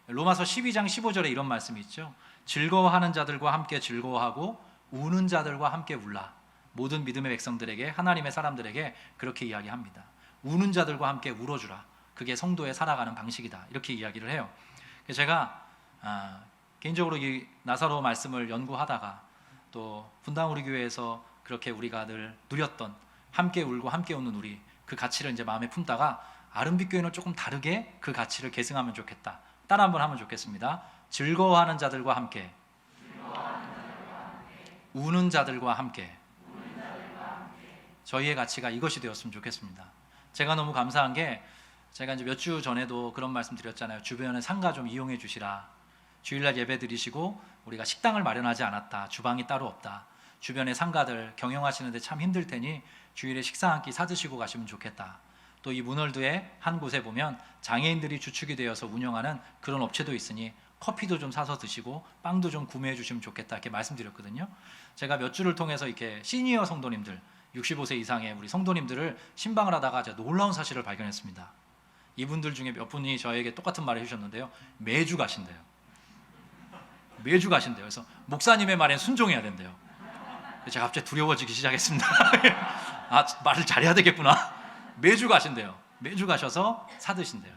로마서 12장 15절에 이런 말씀이 있죠. 즐거워하는 자들과 함께 즐거워하고 우는 자들과 함께 울라. 모든 믿음의 백성들에게, 하나님의 사람들에게 그렇게 이야기합니다. 우는 자들과 함께 울어주라. 그게 성도의 살아가는 방식이다, 이렇게 이야기를 해요. 제가 개인적으로 이 나사로 말씀을 연구하다가 또 분당 우리 교회에서 그렇게 우리가 늘 누렸던 함께 울고 함께 웃는 우리, 그 가치를 이제 마음에 품다가 아름빛 교회는 조금 다르게 그 가치를 계승하면 좋겠다. 따라 한번 하면 좋겠습니다. 즐거워하는 자들과 함께, 우는 자들과 함께. 저희의 가치가 이것이 되었으면 좋겠습니다. 제가 너무 감사한 게, 제가 이제 몇 주 전에도 그런 말씀 드렸잖아요. 주변에 상가 좀 이용해 주시라. 주일날 예배 드리시고 우리가 식당을 마련하지 않았다, 주방이 따로 없다, 주변의 상가들 경영하시는데 참 힘들 테니 주일에 식사 한 끼 사드시고 가시면 좋겠다. 또 이 문월드의 한 곳에 보면 장애인들이 주축이 되어서 운영하는 그런 업체도 있으니 커피도 좀 사서 드시고 빵도 좀 구매해 주시면 좋겠다, 이렇게 말씀드렸거든요. 제가 몇 주를 통해서 이렇게 시니어 성도님들, 65세 이상의 우리 성도님들을 신방을 하다가 제가 놀라운 사실을 발견했습니다. 이분들 중에 몇 분이 저에게 똑같은 말을 해주셨는데요. 매주 가신대요. 매주 가신대요. 그래서 목사님의 말엔 순종해야 된대요. 제가 갑자기 두려워지기 시작했습니다. 말을 잘해야 되겠구나. 매주 가신대요. 매주 가셔서 사드신대요.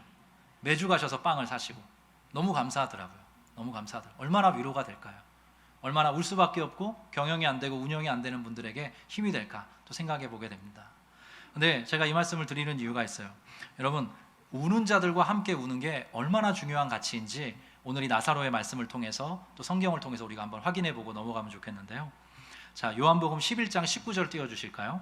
매주 가셔서 빵을 사시고. 너무 감사하더라고요. 너무 감사하더라고요. 얼마나 위로가 될까요? 얼마나 울 수밖에 없고 경영이 안 되고 운영이 안 되는 분들에게 힘이 될까 또 생각해 보게 됩니다. 근데 제가 이 말씀을 드리는 이유가 있어요. 여러분, 우는 자들과 함께 우는 게 얼마나 중요한 가치인지 오늘 이 나사로의 말씀을 통해서 또 성경을 통해서 우리가 한번 확인해 보고 넘어가면 좋겠는데요. 자, 요한복음 11장 19절 띄워주실까요?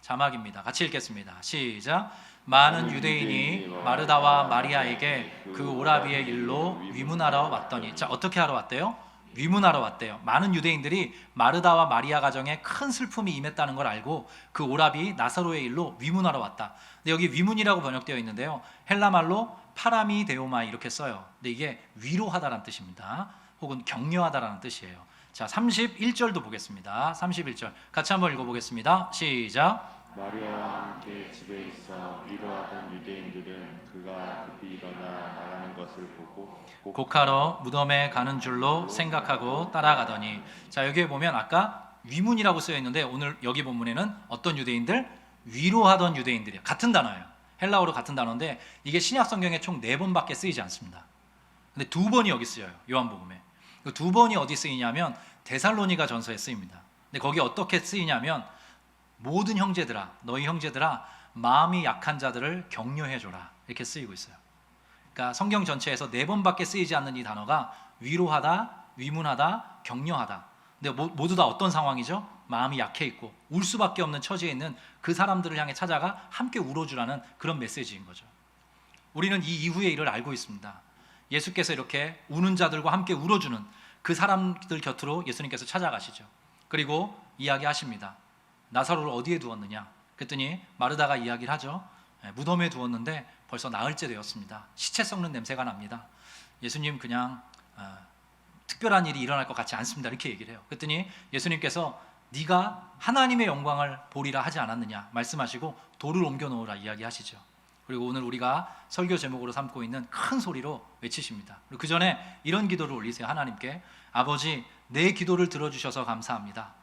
자막입니다. 같이 읽겠습니다. 시작. 많은 유대인이 마르다와 마리아에게 그 오라비의 일로 위문하러 왔더니, 자, 어떻게 하러 왔대요? 위문하러 왔대요. 많은 유대인들이 마르다와 마리아 가정에 큰 슬픔이 임했다는 걸 알고 그 오라비 나사로의 일로 위문하러 왔다. 근데 여기 위문이라고 번역되어 있는데요, 헬라 말로 파라미 데오마 이렇게 써요. 근데 이게 위로하다라는 뜻입니다. 혹은 격려하다라는 뜻이에요. 자, 31절도 보겠습니다. 31절 같이 한번 읽어보겠습니다. 시작. 마리아와 함께 집에 있어 위로하던 유대인들은 그가 급히 일어나 나가는 것을 보고 곡하러 무덤에 가는 줄로 생각하고 따라가더니, 자, 여기에 보면 아까 위문이라고 쓰여 있는데 오늘 여기 본문에는 어떤 유대인들? 위로하던 유대인들이에요. 같은 단어예요. 헬라어로 같은 단어인데 이게 신약 성경에 총 4번밖에 쓰이지 않습니다. 근데 2번이 여기 쓰여요. 요한복음에. 그 2번이 어디 쓰이냐면 데살로니가 전서에 쓰입니다. 근데 거기 어떻게 쓰이냐면 모든 형제들아, 너희 형제들아, 마음이 약한 자들을 격려해줘라 이렇게 쓰이고 있어요. 그러니까 성경 전체에서 4번밖에 쓰이지 않는 이 단어가 위로하다, 위문하다, 격려하다. 근데 모두 다 어떤 상황이죠? 마음이 약해 있고 울 수밖에 없는 처지에 있는 그 사람들을 향해 찾아가 함께 울어주라는 그런 메시지인 거죠. 우리는 이 이후의 일을 알고 있습니다. 예수께서 이렇게 우는 자들과 함께 울어주는 그 사람들 곁으로 예수님께서 찾아가시죠. 그리고 이야기하십니다. 나사로를 어디에 두었느냐? 그랬더니 마르다가 이야기를 하죠. 무덤에 두었는데 벌써 나흘째 되었습니다. 시체 썩는 냄새가 납니다. 예수님, 그냥 특별한 일이 일어날 것 같지 않습니다. 이렇게 얘기를 해요. 그랬더니 예수님께서 네가 하나님의 영광을 보리라 하지 않았느냐 말씀하시고 돌을 옮겨 놓으라 이야기하시죠. 그리고 오늘 우리가 설교 제목으로 삼고 있는 큰 소리로 외치십니다. 그리고 그 전에 이런 기도를 올리세요. 하나님께, 아버지, 내 기도를 들어주셔서 감사합니다.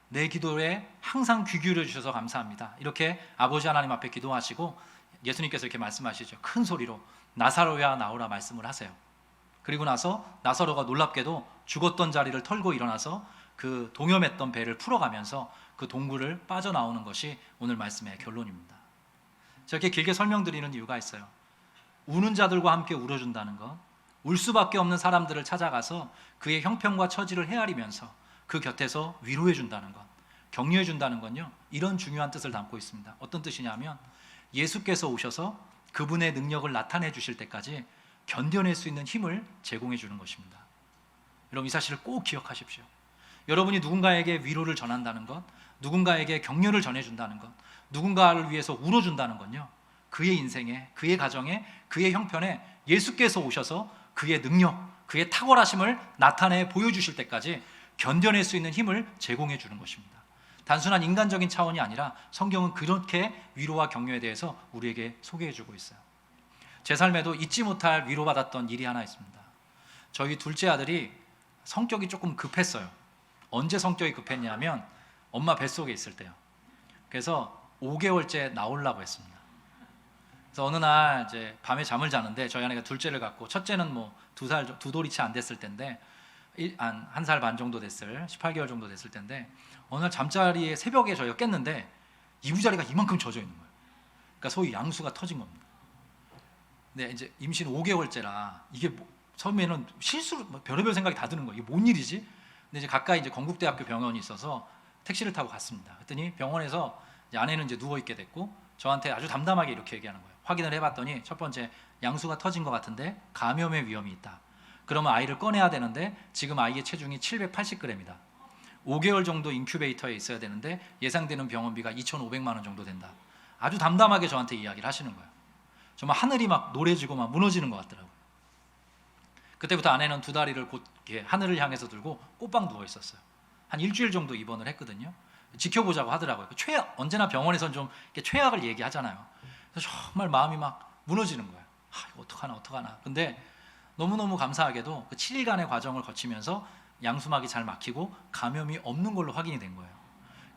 내 기도에 항상 귀 기울여 주셔서 감사합니다. 이렇게 아버지 하나님 앞에 기도하시고 예수님께서 이렇게 말씀하시죠. 큰 소리로 나사로야 나오라 말씀을 하세요. 그리고 나서 나사로가 놀랍게도 죽었던 자리를 털고 일어나서 그 동염했던 배를 풀어가면서 그 동굴을 빠져나오는 것이 오늘 말씀의 결론입니다. 저렇게 길게 설명드리는 이유가 있어요. 우는 자들과 함께 울어준다는 것, 울 수밖에 없는 사람들을 찾아가서 그의 형편과 처지를 헤아리면서 그 곁에서 위로해 준다는 것, 격려해 준다는 건요, 이런 중요한 뜻을 담고 있습니다. 어떤 뜻이냐면 예수께서 오셔서 그분의 능력을 나타내 주실 때까지 견뎌낼 수 있는 힘을 제공해 주는 것입니다. 여러분, 이 사실을 꼭 기억하십시오. 여러분이 누군가에게 위로를 전한다는 것, 누군가에게 격려를 전해준다는 것, 누군가를 위해서 울어준다는 건요, 그의 인생에, 그의 가정에, 그의 형편에 예수께서 오셔서 그의 능력, 그의 탁월하심을 나타내 보여주실 때까지 견뎌낼 수 있는 힘을 제공해 주는 것입니다. 단순한 인간적인 차원이 아니라 성경은 그렇게 위로와 격려에 대해서 우리에게 소개해 주고 있어요. 제 삶에도 잊지 못할 위로받았던 일이 하나 있습니다. 저희 둘째 아들이 성격이 조금 급했어요. 언제 성격이 급했냐면 엄마 뱃속에 있을 때요. 그래서 5개월째 나오려고 했습니다. 그래서 어느 날 이제 밤에 잠을 자는데 저희 아내가 둘째를 갖고, 첫째는 뭐 2살, 2돌이 채 안 됐을 텐데 한 1살 반 정도 됐을, 18개월 정도 됐을 텐데 어느 날 잠자리에 새벽에 저희가 깼는데 이부자리가 이만큼 젖어 있는 거예요. 그러니까 소위 양수가 터진 겁니다. 근데 이제 임신 5개월째라 이게 처음에는 실수로 별의별 생각이 다 드는 거예요. 이게 뭔 일이지? 근데 이제 가까이 이제 건국대학교 병원이 있어서 택시를 타고 갔습니다. 그랬더니 병원에서 이제 아내는 이제 누워 있게 됐고 저한테 아주 담담하게 이렇게 얘기하는 거예요. 확인을 해봤더니 첫 번째, 양수가 터진 것 같은데 감염의 위험이 있다. 그러면 아이를 꺼내야 되는데 지금 아이의 체중이 780g이다. 5개월 정도 인큐베이터에 있어야 되는데 예상되는 병원비가 2,500만 원 정도 된다. 아주 담담하게 저한테 이야기를 하시는 거예요. 정말 하늘이 막 노래지고 막 무너지는 것 같더라고요. 그때부터 아내는 2다리를 곧 이렇게 하늘을 향해서 들고 꽃방 누워 있었어요. 한 일주일 정도 입원을 했거든요. 지켜보자고 하더라고요. 언제나 병원에서는 좀 최악을 얘기하잖아요. 그래서 정말 마음이 막 무너지는 거예요. 이거 어떡하나. 근데 너무너무 감사하게도 그 7일간의 과정을 거치면서 양수막이 잘 막히고 감염이 없는 걸로 확인이 된 거예요.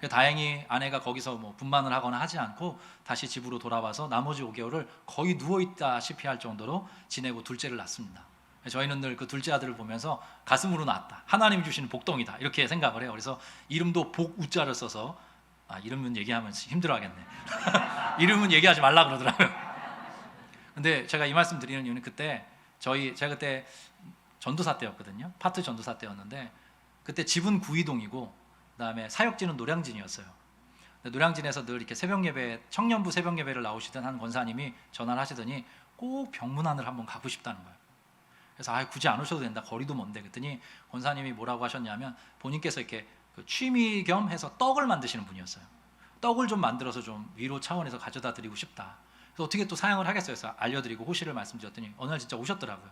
다행히 아내가 거기서 뭐 분만을 하거나 하지 않고 다시 집으로 돌아와서 나머지 5개월을 거의 누워있다시피 할 정도로 지내고 둘째를 낳습니다. 저희는 늘 그 둘째 아들을 보면서 가슴으로 낳았다, 하나님이 주시는 복덩이다, 이렇게 생각을 해요. 그래서 이름도 복우자를 써서, 이름은 얘기하면 힘들어하겠네. 이름은 얘기하지 말라 그러더라고요. 근데 제가 이 말씀 드리는 이유는 제가 그때 전도사 때였거든요. 파트 전도사 때였는데, 그때 집은 구이동이고 그다음에 사역지는 노량진이었어요. 노량진에서 늘 이렇게 새벽 예배, 청년부 새벽 예배를 나오시던 한 권사님이 전화를 하시더니 꼭 병문안을 한번 가고 싶다는 거예요. 그래서 굳이 안 오셔도 된다, 거리도 먼데. 그랬더니 권사님이 뭐라고 하셨냐면, 본인께서 이렇게 그 취미 겸 해서 떡을 만드시는 분이었어요. 떡을 좀 만들어서 좀 위로 차원에서 가져다 드리고 싶다. 그래서 어떻게 또 사양을 하겠어요. 그래서 알려드리고 호시를 말씀드렸더니 어느 날 진짜 오셨더라고요.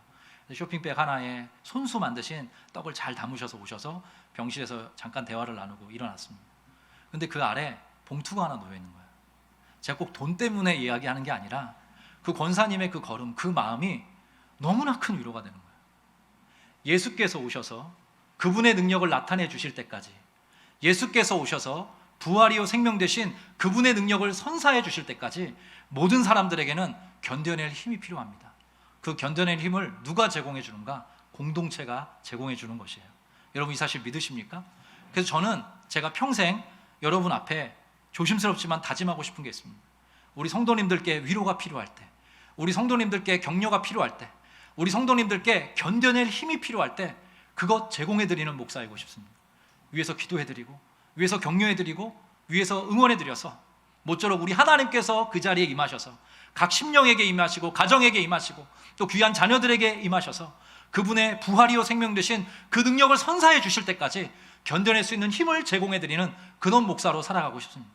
쇼핑백 하나에 손수 만드신 떡을 잘 담으셔서 오셔서 병실에서 잠깐 대화를 나누고 일어났습니다. 근데 그 아래 봉투가 하나 놓여 있는 거예요. 제가 꼭 돈 때문에 이야기하는 게 아니라 그 권사님의 그 걸음, 그 마음이 너무나 큰 위로가 되는 거예요. 예수께서 오셔서 그분의 능력을 나타내 주실 때까지, 예수께서 오셔서 부활이요 생명 되신 그분의 능력을 선사해 주실 때까지 모든 사람들에게는 견뎌낼 힘이 필요합니다. 그 견뎌낼 힘을 누가 제공해 주는가? 공동체가 제공해 주는 것이에요. 여러분 이 사실 믿으십니까? 그래서 저는 제가 평생 여러분 앞에 조심스럽지만 다짐하고 싶은 게 있습니다. 우리 성도님들께 위로가 필요할 때, 우리 성도님들께 격려가 필요할 때, 우리 성도님들께 견뎌낼 힘이 필요할 때 그것 제공해드리는 목사이고 싶습니다. 위에서 기도해드리고, 위에서 격려해드리고, 위에서 응원해드려서 모쪼록 우리 하나님께서 그 자리에 임하셔서 각 심령에게 임하시고, 가정에게 임하시고, 또 귀한 자녀들에게 임하셔서 그분의 부활이요 생명 되신 그 능력을 선사해 주실 때까지 견뎌낼 수 있는 힘을 제공해드리는 그런 목사로 살아가고 싶습니다.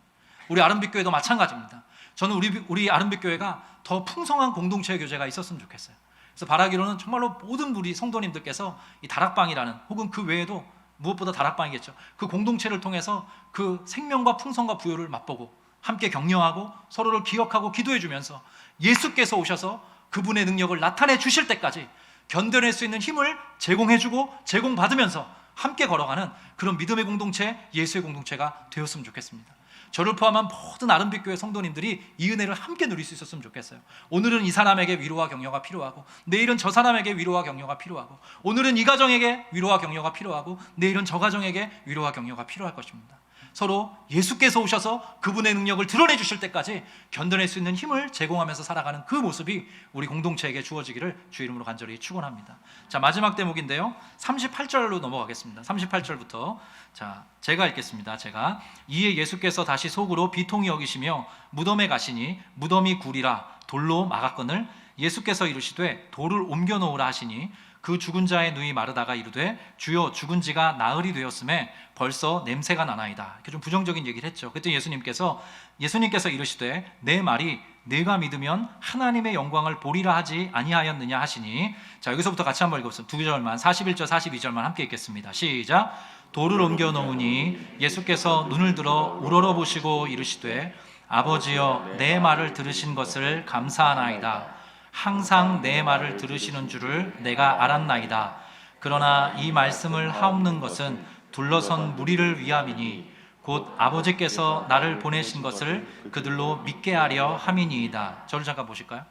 우리 아름빛교회도 마찬가지입니다. 저는 우리 아름빛교회가 더 풍성한 공동체 교제가 있었으면 좋겠어요. 그래서 바라기로는 정말로 모든 우리 성도님들께서 이 다락방이라는, 혹은 그 외에도 무엇보다 다락방이겠죠, 그 공동체를 통해서 그 생명과 풍성과 부요를 맛보고 함께 격려하고 서로를 기억하고 기도해 주면서 예수께서 오셔서 그분의 능력을 나타내 주실 때까지 견뎌낼 수 있는 힘을 제공해 주고 제공받으면서 함께 걸어가는 그런 믿음의 공동체, 예수의 공동체가 되었으면 좋겠습니다. 저를 포함한 모든 아름빛교회 성도님들이 이 은혜를 함께 누릴 수 있었으면 좋겠어요. 오늘은 이 사람에게 위로와 격려가 필요하고, 내일은 저 사람에게 위로와 격려가 필요하고, 오늘은 이 가정에게 위로와 격려가 필요하고, 내일은 저 가정에게 위로와 격려가 필요할 것입니다. 서로 예수께서 오셔서 그분의 능력을 드러내 주실 때까지 견뎌낼 수 있는 힘을 제공하면서 살아가는 그 모습이 우리 공동체에게 주어지기를 주 이름으로 간절히 축원합니다. 자, 마지막 대목인데요, 38절로 넘어가겠습니다. 38절부터 제가 읽겠습니다. 이에 예수께서 다시 속으로 비통히 여기시며 무덤에 가시니 무덤이 굴이라 돌로 막았거늘 예수께서 이르시되 돌을 옮겨 놓으라 하시니 그 죽은 자의 누이 마르다가 이르되 주여 죽은 지가 나흘이 되었음에 벌써 냄새가 나나이다. 이렇게 좀 부정적인 얘기를 했죠. 그때 예수님께서 이르시되 내 말이 내가 믿으면 하나님의 영광을 보리라 하지 아니하였느냐 하시니, 자 여기서부터 같이 한번 읽어보겠습니다. 2절만, 41절 42절만 함께 읽겠습니다. 시작. 돌을 옮겨 놓으니 예수께서 눈을 들어 우러러 보시고 이르시되 아버지여 내 말을 들으신 것을 감사하나이다. 항상 내 말을 들으시는 줄을 내가 알았나이다. 그러나 이 말씀을 하옵는 것은 둘러선 무리를 위함이니 곧 아버지께서 나를 보내신 것을 그들로 믿게 하려 함이니이다. 저를 잠깐 보실까요?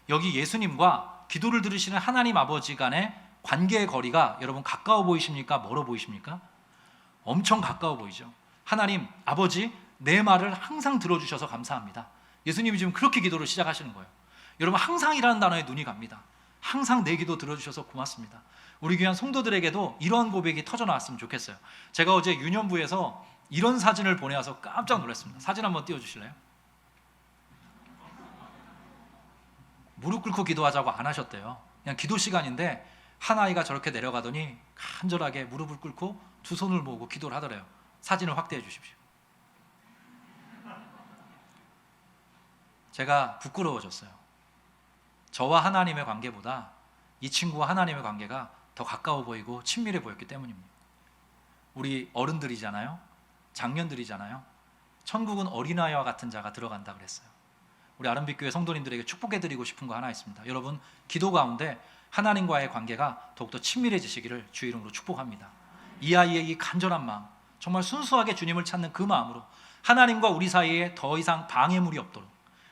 여기 예수님과 기도를 들으시는 하나님 아버지 간의 관계의 거리가 여러분 가까워 보이십니까? 멀어 보이십니까? 엄청 가까워 보이죠. 하나님 아버지, 내 말을 항상 들어주셔서 감사합니다. 예수님이 지금 그렇게 기도를 시작하시는 거예요. 여러분 항상이라는 단어에 눈이 갑니다. 항상 내 기도 들어주셔서 고맙습니다. 우리 귀한 성도들에게도 이러한 고백이 터져나왔으면 좋겠어요. 제가 어제 유년부에서 이런 사진을 보내와서 깜짝 놀랐습니다. 사진 한번 띄워주실래요? 무릎 꿇고 기도하자고 안 하셨대요. 그냥 기도 시간인데 한 아이가 저렇게 내려가더니 간절하게 무릎을 꿇고 두 손을 모으고 기도를 하더래요. 사진을 확대해 주십시오. 제가 부끄러워졌어요. 저와 하나님의 관계보다 이 친구와 하나님의 관계가 더 가까워 보이고 친밀해 보였기 때문입니다. 우리 어른들이잖아요. 장년들이잖아요. 천국은 어린아이와 같은 자가 들어간다 그랬어요. 우리 아름빛교회 성도님들에게 축복해드리고 싶은 거 하나 있습니다. 여러분 기도 가운데 하나님과의 관계가 더욱더 친밀해지시기를 주 이름으로 축복합니다. 이 아이의 이 간절한 마음, 정말 순수하게 주님을 찾는 그 마음으로 하나님과 우리 사이에 더 이상 방해물이 없도록,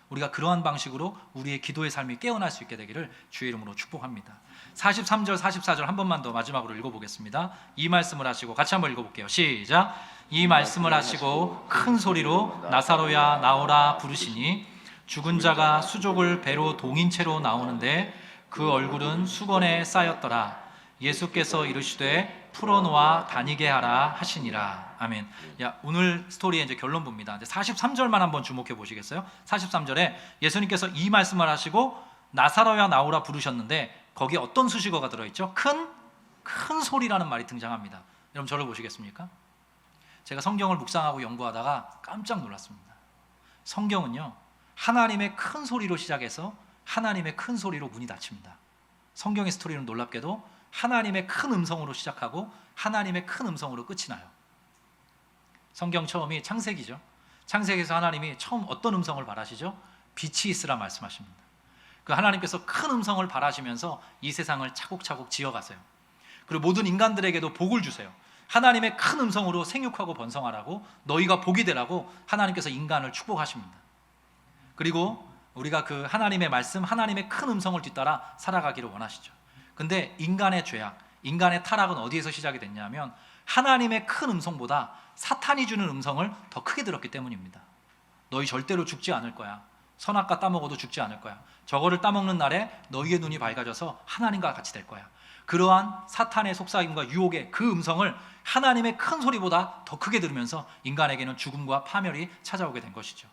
우리가 그러한 방식으로 우리의 기도의 삶이 깨어날 수 있게 되기를 주의 이름으로 축복합니다. 43절 44절 한 번만 더 마지막으로 읽어보겠습니다. 이 말씀을 하시고 같이 한번 읽어볼게요. 시작. 이 말씀을 하시고 큰 소리로 나사로야 나오라 부르시니 죽은 자가 수족을 배로 동인 채로 나오는데 그 얼굴은 수건에 쌓였더라. 예수께서 이르시되 풀어놓아 다니게 하라 하시니라. 아멘. 야, 오늘 스토리의 이제 결론 봅니다. 43절만 한번 주목해 보시겠어요? 43절에 예수님께서 이 말씀을 하시고 나사로야 나오라 부르셨는데 거기에 어떤 수식어가 들어있죠? 큰 소리라는 말이 등장합니다. 여러분 저를 보시겠습니까? 제가 성경을 묵상하고 연구하다가 깜짝 놀랐습니다. 성경은요, 하나님의 큰 소리로 시작해서 하나님의 큰 소리로 문이 닫힙니다. 성경의 스토리는 놀랍게도 하나님의 큰 음성으로 시작하고 하나님의 큰 음성으로 끝이 나요. 성경 처음이 창세기죠. 창세기에서 하나님이 처음 어떤 음성을 바라시죠? 빛이 있으라 말씀하십니다. 그 하나님께서 큰 음성을 바라시면서 이 세상을 차곡차곡 지어가세요. 그리고 모든 인간들에게도 복을 주세요. 하나님의 큰 음성으로 생육하고 번성하라고, 너희가 복이 되라고 하나님께서 인간을 축복하십니다. 그리고 우리가 그 하나님의 말씀, 하나님의 큰 음성을 뒤따라 살아가기를 원하시죠. 근데 인간의 죄악, 인간의 타락은 어디에서 시작이 됐냐면 하나님의 큰 음성보다 사탄이 주는 음성을 더 크게 들었기 때문입니다. 너희 절대로 죽지 않을 거야. 선악과 따먹어도 죽지 않을 거야. 저거를 따먹는 날에 너희의 눈이 밝아져서 하나님과 같이 될 거야. 그러한 사탄의 속삭임과 유혹의 그 음성을 하나님의 큰 소리보다 더 크게 들으면서 인간에게는 죽음과 파멸이 찾아오게 된 것이죠.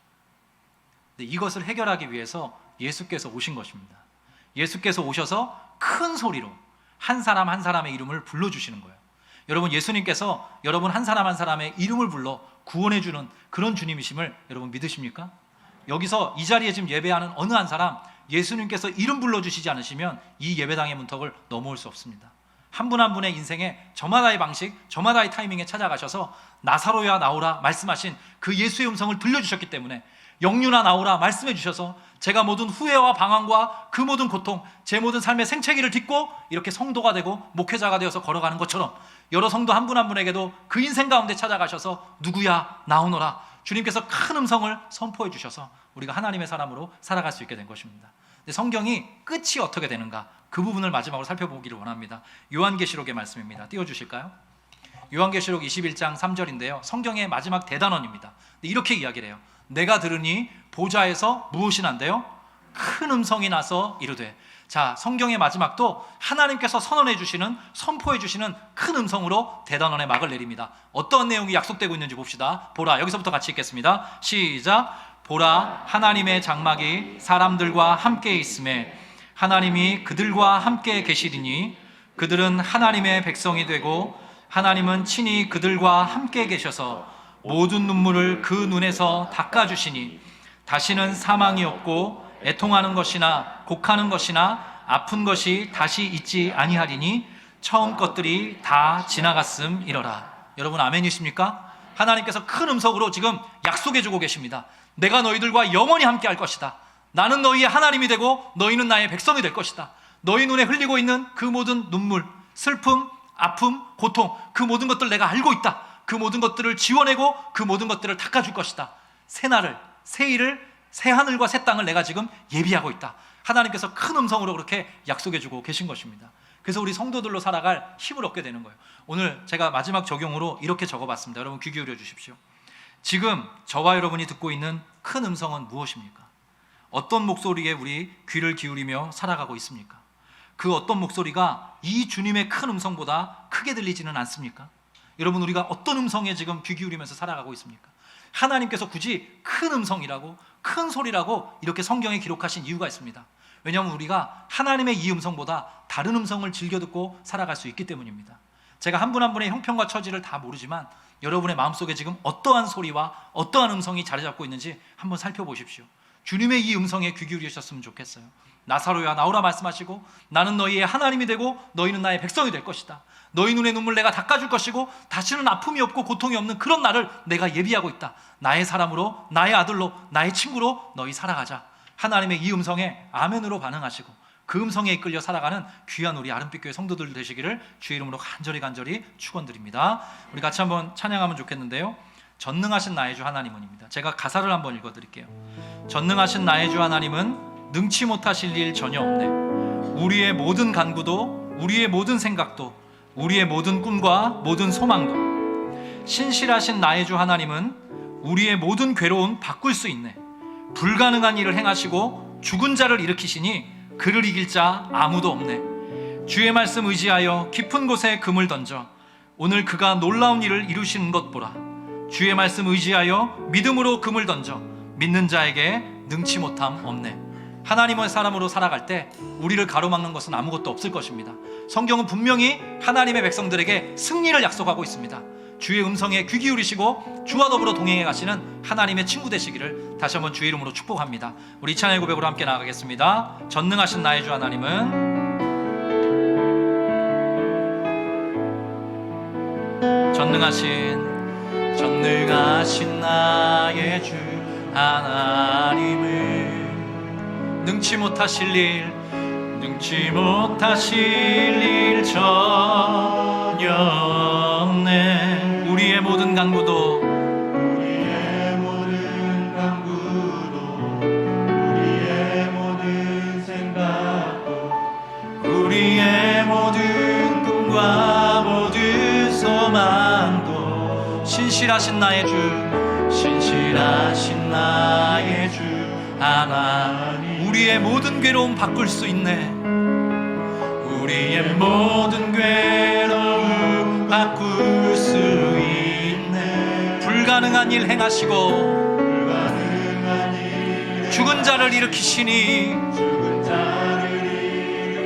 근데 이것을 해결하기 위해서 예수께서 오신 것입니다. 예수께서 오셔서 큰 소리로 한 사람 한 사람의 이름을 불러주시는 거예요. 여러분, 예수님께서 여러분 한 사람 한 사람의 이름을 불러 구원해 주는 그런 주님이심을 여러분 믿으십니까? 여기서 이 자리에 지금 예배하는 어느 한 사람, 예수님께서 이름 불러주시지 않으시면 이 예배당의 문턱을 넘어올 수 없습니다. 한 분 한 분의 인생에 저마다의 방식, 저마다의 타이밍에 찾아가셔서 나사로야 나오라 말씀하신 그 예수의 음성을 들려주셨기 때문에, 영유나 나오라 말씀해 주셔서 제가 모든 후회와 방황과 그 모든 고통, 제 모든 삶의 생채기를 딛고 이렇게 성도가 되고 목회자가 되어서 걸어가는 것처럼 여러 성도 한 분 한 분에게도 그 인생 가운데 찾아가셔서 누구야 나오너라, 주님께서 큰 음성을 선포해 주셔서 우리가 하나님의 사람으로 살아갈 수 있게 된 것입니다. 근데 성경이 끝이 어떻게 되는가, 그 부분을 마지막으로 살펴보기를 원합니다. 요한계시록의 말씀입니다. 띄워주실까요? 요한계시록 21장 3절인데요 성경의 마지막 대단원입니다. 이렇게 이야기를 해요. 내가 들으니 보좌에서 무엇이 난대요? 큰 음성이 나서 이르되. 자, 성경의 마지막도 하나님께서 선언해 주시는, 선포해 주시는 큰 음성으로 대단원의 막을 내립니다. 어떤 내용이 약속되고 있는지 봅시다. 보라, 여기서부터 같이 읽겠습니다. 시작. 보라, 하나님의 장막이 사람들과 함께 있음에 하나님이 그들과 함께 계시리니 그들은 하나님의 백성이 되고 하나님은 친히 그들과 함께 계셔서 모든 눈물을 그 눈에서 닦아주시니 다시는 사망이 없고 애통하는 것이나 곡하는 것이나 아픈 것이 다시 있지 아니하리니 처음 것들이 다 지나갔음이러라. 여러분 아멘이십니까? 하나님께서 큰 음성으로 지금 약속해주고 계십니다. 내가 너희들과 영원히 함께 할 것이다. 나는 너희의 하나님이 되고 너희는 나의 백성이 될 것이다. 너희 눈에 흘리고 있는 그 모든 눈물, 슬픔, 아픔, 고통, 그 모든 것들 내가 알고 있다. 그 모든 것들을 지워내고 그 모든 것들을 닦아줄 것이다. 새날을, 새일을, 새하늘과 새 땅을 내가 지금 예비하고 있다. 하나님께서 큰 음성으로 그렇게 약속해주고 계신 것입니다. 그래서 우리 성도들로 살아갈 힘을 얻게 되는 거예요. 오늘 제가 마지막 적용으로 이렇게 적어봤습니다. 여러분 귀 기울여 주십시오. 지금 저와 여러분이 듣고 있는 큰 음성은 무엇입니까? 어떤 목소리에 우리 귀를 기울이며 살아가고 있습니까? 그 어떤 목소리가 이 주님의 큰 음성보다 크게 들리지는 않습니까? 여러분, 우리가 어떤 음성에 지금 귀 기울이면서 살아가고 있습니까? 하나님께서 굳이 큰 음성이라고, 큰 소리라고 이렇게 성경에 기록하신 이유가 있습니다. 왜냐하면 우리가 하나님의 이 음성보다 다른 음성을 즐겨 듣고 살아갈 수 있기 때문입니다. 제가 한 분 한 분의 형편과 처지를 다 모르지만 여러분의 마음속에 지금 어떠한 소리와 어떠한 음성이 자리 잡고 있는지 한번 살펴보십시오. 주님의 이 음성에 귀 기울이셨으면 좋겠어요. 나사로야 나오라 말씀하시고 나는 너희의 하나님이 되고 너희는 나의 백성이 될 것이다. 너희 눈의 눈물 내가 닦아줄 것이고 다시는 아픔이 없고 고통이 없는 그런 날을 내가 예비하고 있다. 나의 사람으로, 나의 아들로, 나의 친구로 너희 살아가자. 하나님의 이 음성에 아멘으로 반응하시고 그 음성에 이끌려 살아가는 귀한 우리 아름빛교회 성도들 되시기를 주의 이름으로 간절히 축원드립니다. 우리 같이 한번 찬양하면 좋겠는데요. 전능하신 나의 주 하나님은입니다. 제가 가사를 한번 읽어드릴게요. 전능하신 나의 주 하나님은 능치 못하실 일 전혀 없네. 우리의 모든 간구도, 우리의 모든 생각도, 우리의 모든 꿈과 모든 소망도, 신실하신 나의 주 하나님은 우리의 모든 괴로움 바꿀 수 있네. 불가능한 일을 행하시고 죽은 자를 일으키시니 그를 이길 자 아무도 없네. 주의 말씀 의지하여 깊은 곳에 금을 던져 오늘 그가 놀라운 일을 이루시는 것 보라. 주의 말씀 의지하여 믿음으로 금을 던져 믿는 자에게 능치 못함 없네. 하나님의 사람으로 살아갈 때 우리를 가로막는 것은 아무것도 없을 것입니다. 성경은 분명히 하나님의 백성들에게 승리를 약속하고 있습니다. 주의 음성에 귀 기울이시고 주와 더불어 동행해 가시는 하나님의 친구 되시기를 다시 한번 주의 이름으로 축복합니다. 우리 찬양의 고백으로 함께 나아가겠습니다. 전능하신 나의 주 하나님은 전능하신 나의 주 하나님은 능치 못하실 일 전혀 없네. 우리의 모든 간구도, 우리의 모든 생각도, 우리의 모든 꿈과 모든 소망도, 신실하신 나의 주 하나님, 우리의 모든 괴로움 바꿀 수 있네. 우리의 모든 괴로움 바꿀 수 있네. 불가능한 일 행하시고 죽은 자를 일으키시니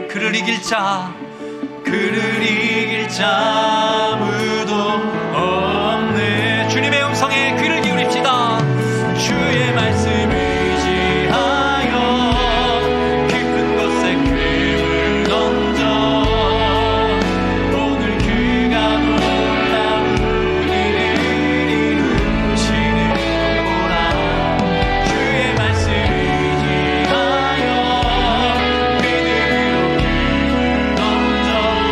그를 이길 자 아무도 없네. 주님의 음성에 귀를 기울입시다. 주의 말씀 의지하여 깊은 곳에 금을 던져 오늘 그가 놀라운 일을 이루시는 거라. 주의 말씀 의지하여 믿음으로 금을 던져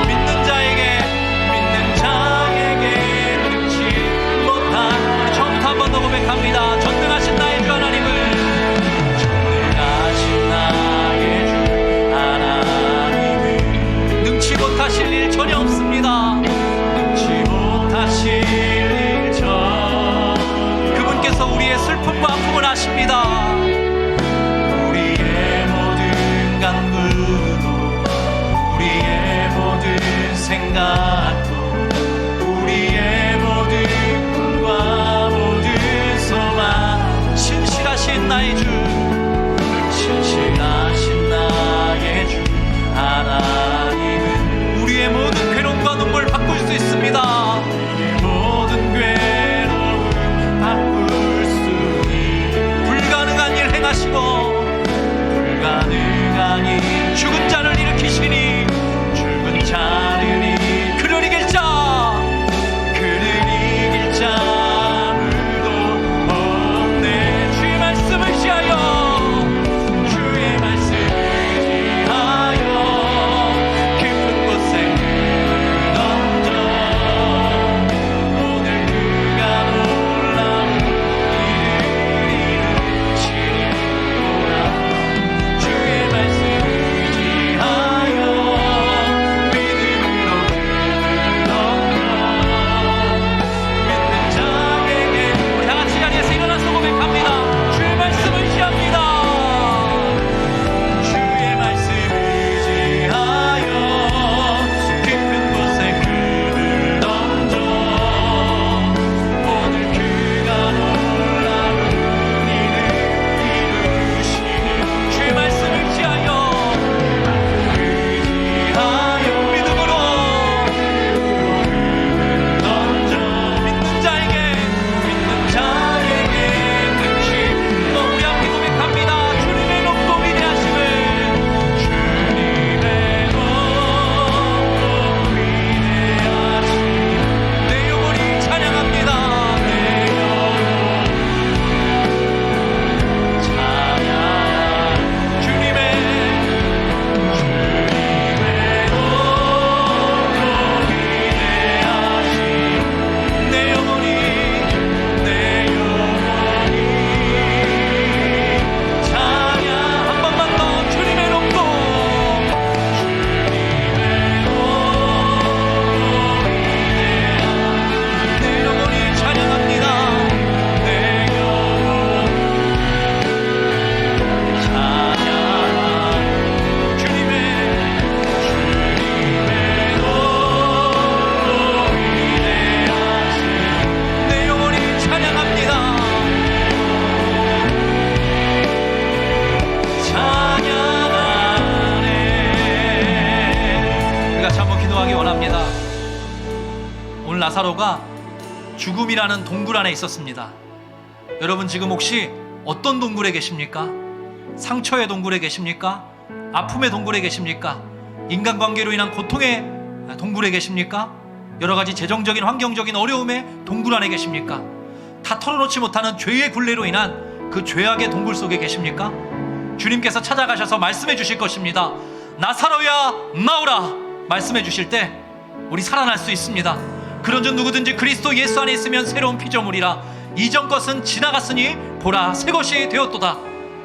믿는 자에게 능치 못한, 우리 처음부터 한 번 더 고백합니다. 전능하신 나의 주 하나님은 능치 못하실 일 전혀 없습니다. 그분께서 우리의 슬픔과 아픔을 아십니다. 우리의 모든 간구도, 우리의 모든 생각도, 우리의 모든 꿈과 모든 소망, 신실하신 나의 주 하나님은 우리의 모든 괴로움과 눈물 바꿀 수 있습니다. 우리의 모든 괴로움 바꿀 수 있는 나사로가 죽음이라는 동굴 안에 있었습니다. 여러분 지금 혹시 어떤 동굴에 계십니까? 상처의 동굴에 계십니까? 아픔의 동굴에 계십니까? 인간관계로 인한 고통의 동굴에 계십니까? 여러 가지 재정적인 환경적인 어려움의 동굴 안에 계십니까? 다 털어놓지 못하는 죄의 굴레로 인한 그 죄악의 동굴 속에 계십니까? 주님께서 찾아가셔서 말씀해 주실 것입니다. 나사로야 나오라 말씀해 주실 때 우리 살아날 수 있습니다. 그런즉 누구든지 그리스도 예수 안에 있으면 새로운 피조물이라 이전 것은 지나갔으니 보라 새 것이 되었도다.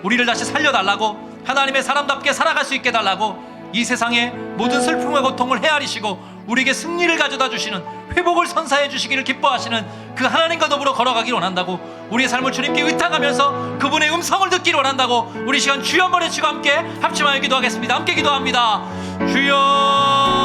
우리를 다시 살려달라고, 하나님의 사람답게 살아갈 수 있게 달라고, 이 세상의 모든 슬픔과 고통을 헤아리시고 우리에게 승리를 가져다 주시는, 회복을 선사해 주시기를 기뻐하시는 그 하나님과 더불어 걸어가기를 원한다고, 우리의 삶을 주님께 의탁하면서 그분의 음성을 듣기를 원한다고, 우리 시간 주여 한번 외치고 함께 합심하여 기도하겠습니다. 함께 기도합니다. 주여,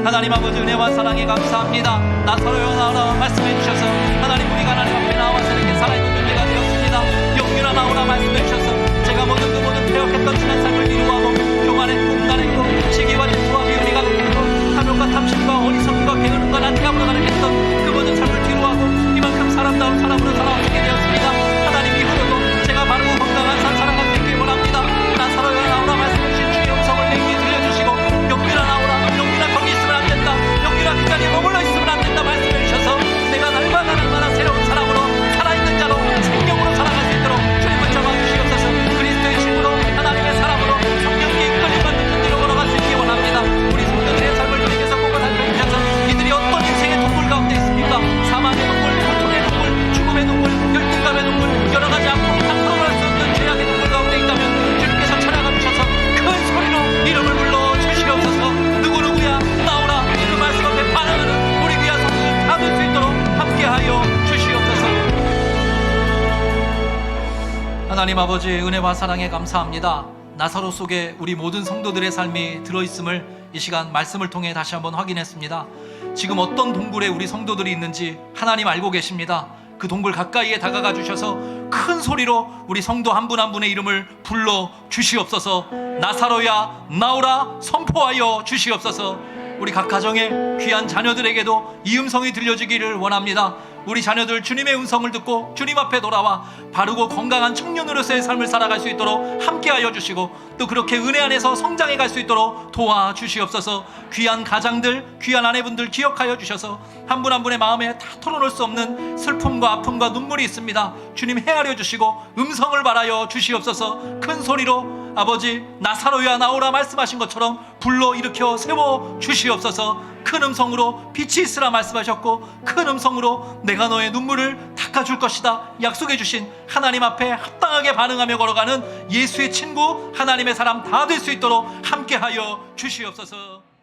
하나님 아버지 은혜와 사랑에 감사합니다. 나사로여 나오라 말씀해 주셔서 하나님 우리가 하나님 앞에 나와서 이렇게 살아있는 존재가 되었습니다. 영유나 나오라 말씀해 주셔서 제가 모든 그 모든 배역했던 지난 삶을 미루하고 교만했고 음란했고 시기와 질투와 비움이가 높고 탐욕과 탐심과 어리석음과 게으름과 나태함으로 가득했던 그 모든 삶을 뒤로하고 이만큼 사람다운 사람으로 살아오게 되었습니다. 하나님 이후로도 제가 바르고 건강한 삶 살아갈 수 있길 원합니다. 나사로여 나오라 말씀해 주신 주의 음성을 내게 들려주시고 영유나 나오라, 영유나 거기 있으면 안 된다, 영유나 그 자리에 머물러 있으면 안 된다 말씀해 주셔서 내가 날마다 날마다 새로운 사람으로 살아있는 자로 생명으로 살아갈 수 있도록 주님을 잡아주시옵소서. 그리스도의 친구로 하나님의 사람으로 성령께 이끌림받는 존재로 걸어갈 수 있기 원합니다. 우리 성도들의 삶을 주님께서 보고 살펴주셔서 이들이 어떤 인생의 동굴 가운데 있습니까? 사망의 동굴, 고통의 동굴, 죽음의 동굴, 열등감의 동굴, 여러 가지 아픔 다 풀어갈 수 없는 죄악의 동굴 가운데 있다면 주님께서 찾아가 주셔서 큰 소리로 이름을 불러 주시옵소서. 누구누구야 나오라 그 말씀 앞에 반응하는 우리 귀한 성도들 다 될 수 있도록 함께하여 주시옵소서. 하나님 아버지 은혜와 사랑에 감사합니다. 나사로 속에 우리 모든 성도들의 삶이 들어있음을 이 시간 말씀을 통해 다시 한번 확인했습니다. 지금 어떤 동굴에 우리 성도들이 있는지 하나님 알고 계십니다. 그 동굴 가까이에 다가가 주셔서 큰 소리로 우리 성도 한 분 한 분의 이름을 불러 주시옵소서. 나사로야 나오라 선포하여 주시옵소서. 우리 각 가정의 귀한 자녀들에게도 이 음성이 들려지기를 원합니다. 우리 자녀들 주님의 음성을 듣고 주님 앞에 돌아와 바르고 건강한 청년으로서의 삶을 살아갈 수 있도록 함께하여 주시고 또 그렇게 은혜 안에서 성장해 갈 수 있도록 도와주시옵소서. 귀한 가장들, 귀한 아내분들 기억하여 주셔서 한 분 한 분의 마음에 다 털어놓을 수 없는 슬픔과 아픔과 눈물이 있습니다. 주님 헤아려 주시고 음성을 발하여 주시옵소서. 큰 소리로 아버지 나사로야 나오라 말씀하신 것처럼 불러 일으켜 세워 주시옵소서. 큰 음성으로 빛이 있으라 말씀하셨고 큰 음성으로 내가 너의 눈물을 닦아줄 것이다 약속해 주신 하나님 앞에 합당하게 반응하며 걸어가는 예수의 친구 하나님의 사람 다 될 수 있도록 함께하여 주시옵소서.